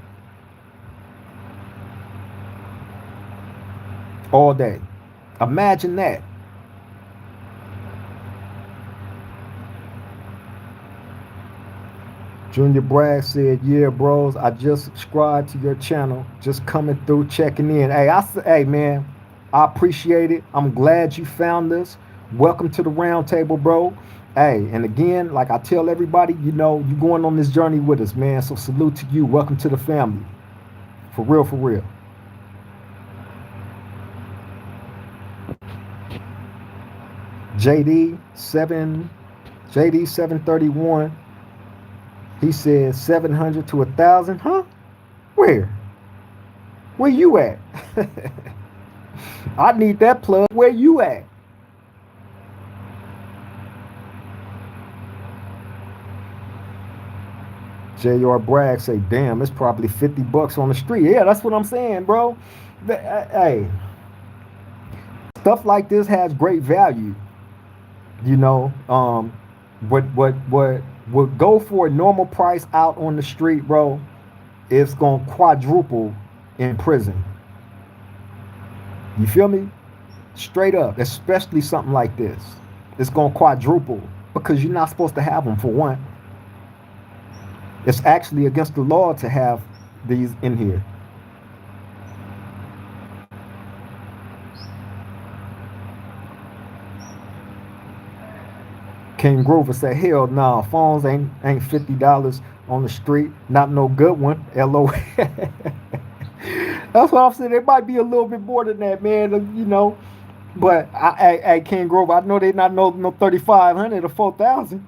A: All day. Imagine that. Junior Bragg said, yeah, bros, I just subscribed to your channel. Just coming through, checking in. Hey, man, I appreciate it. I'm glad you found this. Welcome to the round table, bro. Hey, and again, like I tell everybody, you know, you going on this journey with us, man. So salute to you. Welcome to the family. For real, for real. JD 731. He said 700 to 1,000. Huh? Where you at? I need that plug. Where you at? J.R. Bragg say, damn, it's probably $50 on the street. Yeah, that's what I'm saying, bro. Hey, stuff like this has great value. You know, what go for a normal price out on the street, bro, it's gonna quadruple in prison. You feel me? Straight up, especially something like this. It's gonna quadruple because you're not supposed to have them, for one. It's actually against the law to have these in here. King Grover said, hell no, nah, phones ain't $50 on the street. Not no good one. LO. That's what I'm saying. It might be a little bit more than that, man. You know. But I King Grover, I know they not no 3,500 or 4,000.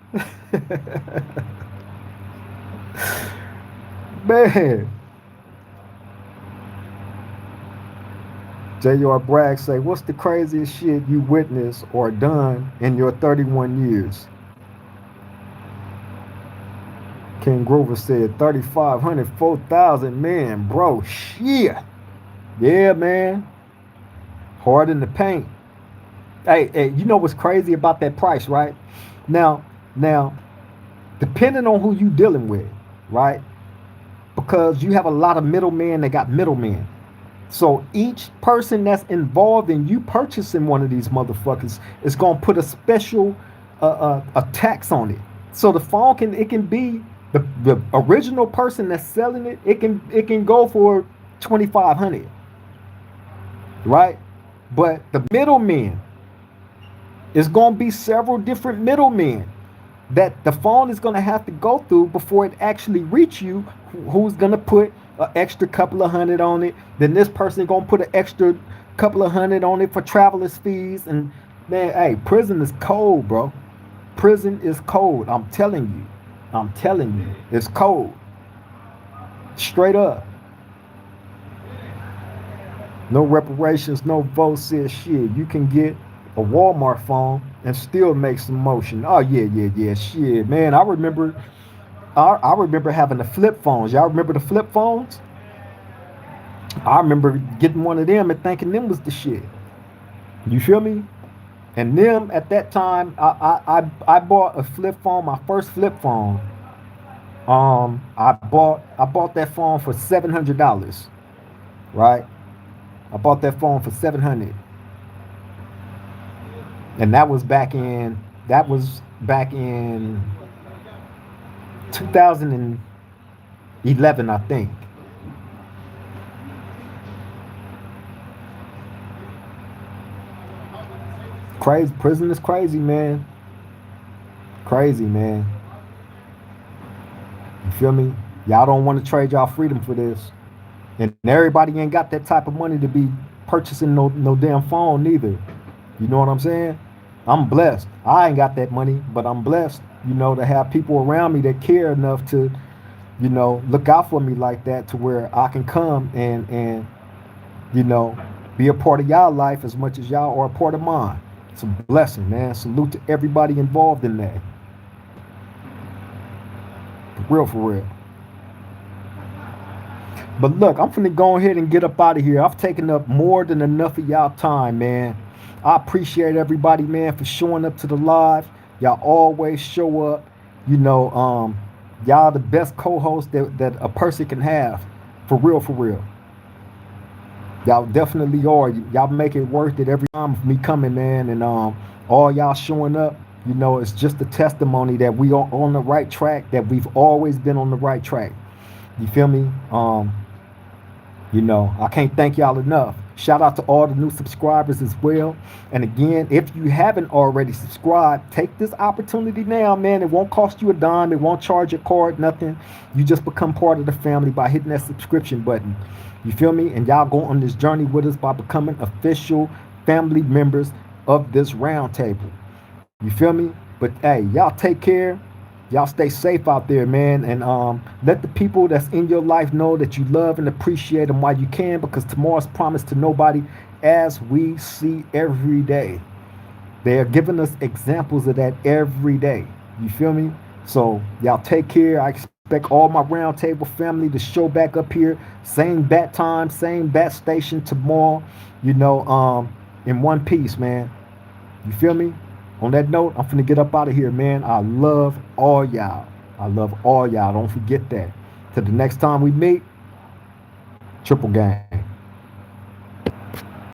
A: Man. J.R. Bragg say, what's the craziest shit you witnessed or done in your 31 years? King Grover said 3,500, 4,000, man, bro, shit. Yeah, man. Hard in the paint. Hey, you know what's crazy about that price, right? Now, depending on who you dealing with, right? Because you have a lot of middlemen that got middlemen. So each person that's involved in you purchasing one of these motherfuckers is gonna put a special a tax on it. So the phone can be the original person that's selling it. It can go for 2,500, right? But the middlemen is gonna be several different middlemen that the phone is going to have to go through before it actually reach you, who's going to put an extra couple of hundred on it. Then this person going to put an extra couple of hundred on it for travelers fees. And man, hey, prison is cold, bro. Prison is cold. I'm telling you, it's cold, straight up. No reparations, no votes, said shit. You can get a Walmart phone and still make some motion. Oh yeah, shit, man. I remember having the flip phones. Y'all remember the flip phones? I remember getting one of them and thinking them was the shit. You feel me? And them at that time, I bought a flip phone, my first flip phone. I bought that phone for $700, right? I bought that phone for 700, and that was back in 2011, I think. Crazy, prison is crazy, man. Crazy, man. You feel me? Y'all don't want to trade y'all freedom for this, and everybody ain't got that type of money to be purchasing no damn phone neither. You know what I'm saying? I'm blessed. I ain't got that money, but I'm blessed, to have people around me that care enough to, look out for me like that, to where I can come and you know, be a part of y'all life as much as y'all are a part of mine. It's a blessing, man. Salute to everybody involved in that. For real, for real. But look, I'm finna go ahead and get up out of here. I've taken up more than enough of y'all time, man. I appreciate everybody, man, for showing up to the live. Y'all always show up. Y'all the best co-host that a person can have. For real, for real. Y'all definitely are. Y'all make it worth it every time of me coming, man. And all y'all showing up, it's just a testimony that we are on the right track, that we've always been on the right track. You feel me? I can't thank y'all enough. Shout out to all the new subscribers as well. And again, if you haven't already subscribed, take this opportunity now, man. It won't cost you a dime. It won't charge your card, nothing. You just become part of the family by hitting that subscription button. You feel me? And y'all go on this journey with us by becoming official family members of this round table. You feel me? But hey, y'all take care. Y'all stay safe out there, man, and let the people that's in your life know that you love and appreciate them while you can, because tomorrow's promised to nobody, as we see every day. They are giving us examples of that every day. You feel me? So y'all take care. I expect all my roundtable family to show back up here, same bat time, same bat station tomorrow. In one piece, man. You feel me? On that note, I'm finna get up out of here, man. I love all y'all. I love all y'all. Don't forget that. Till the next time we meet, triple gang.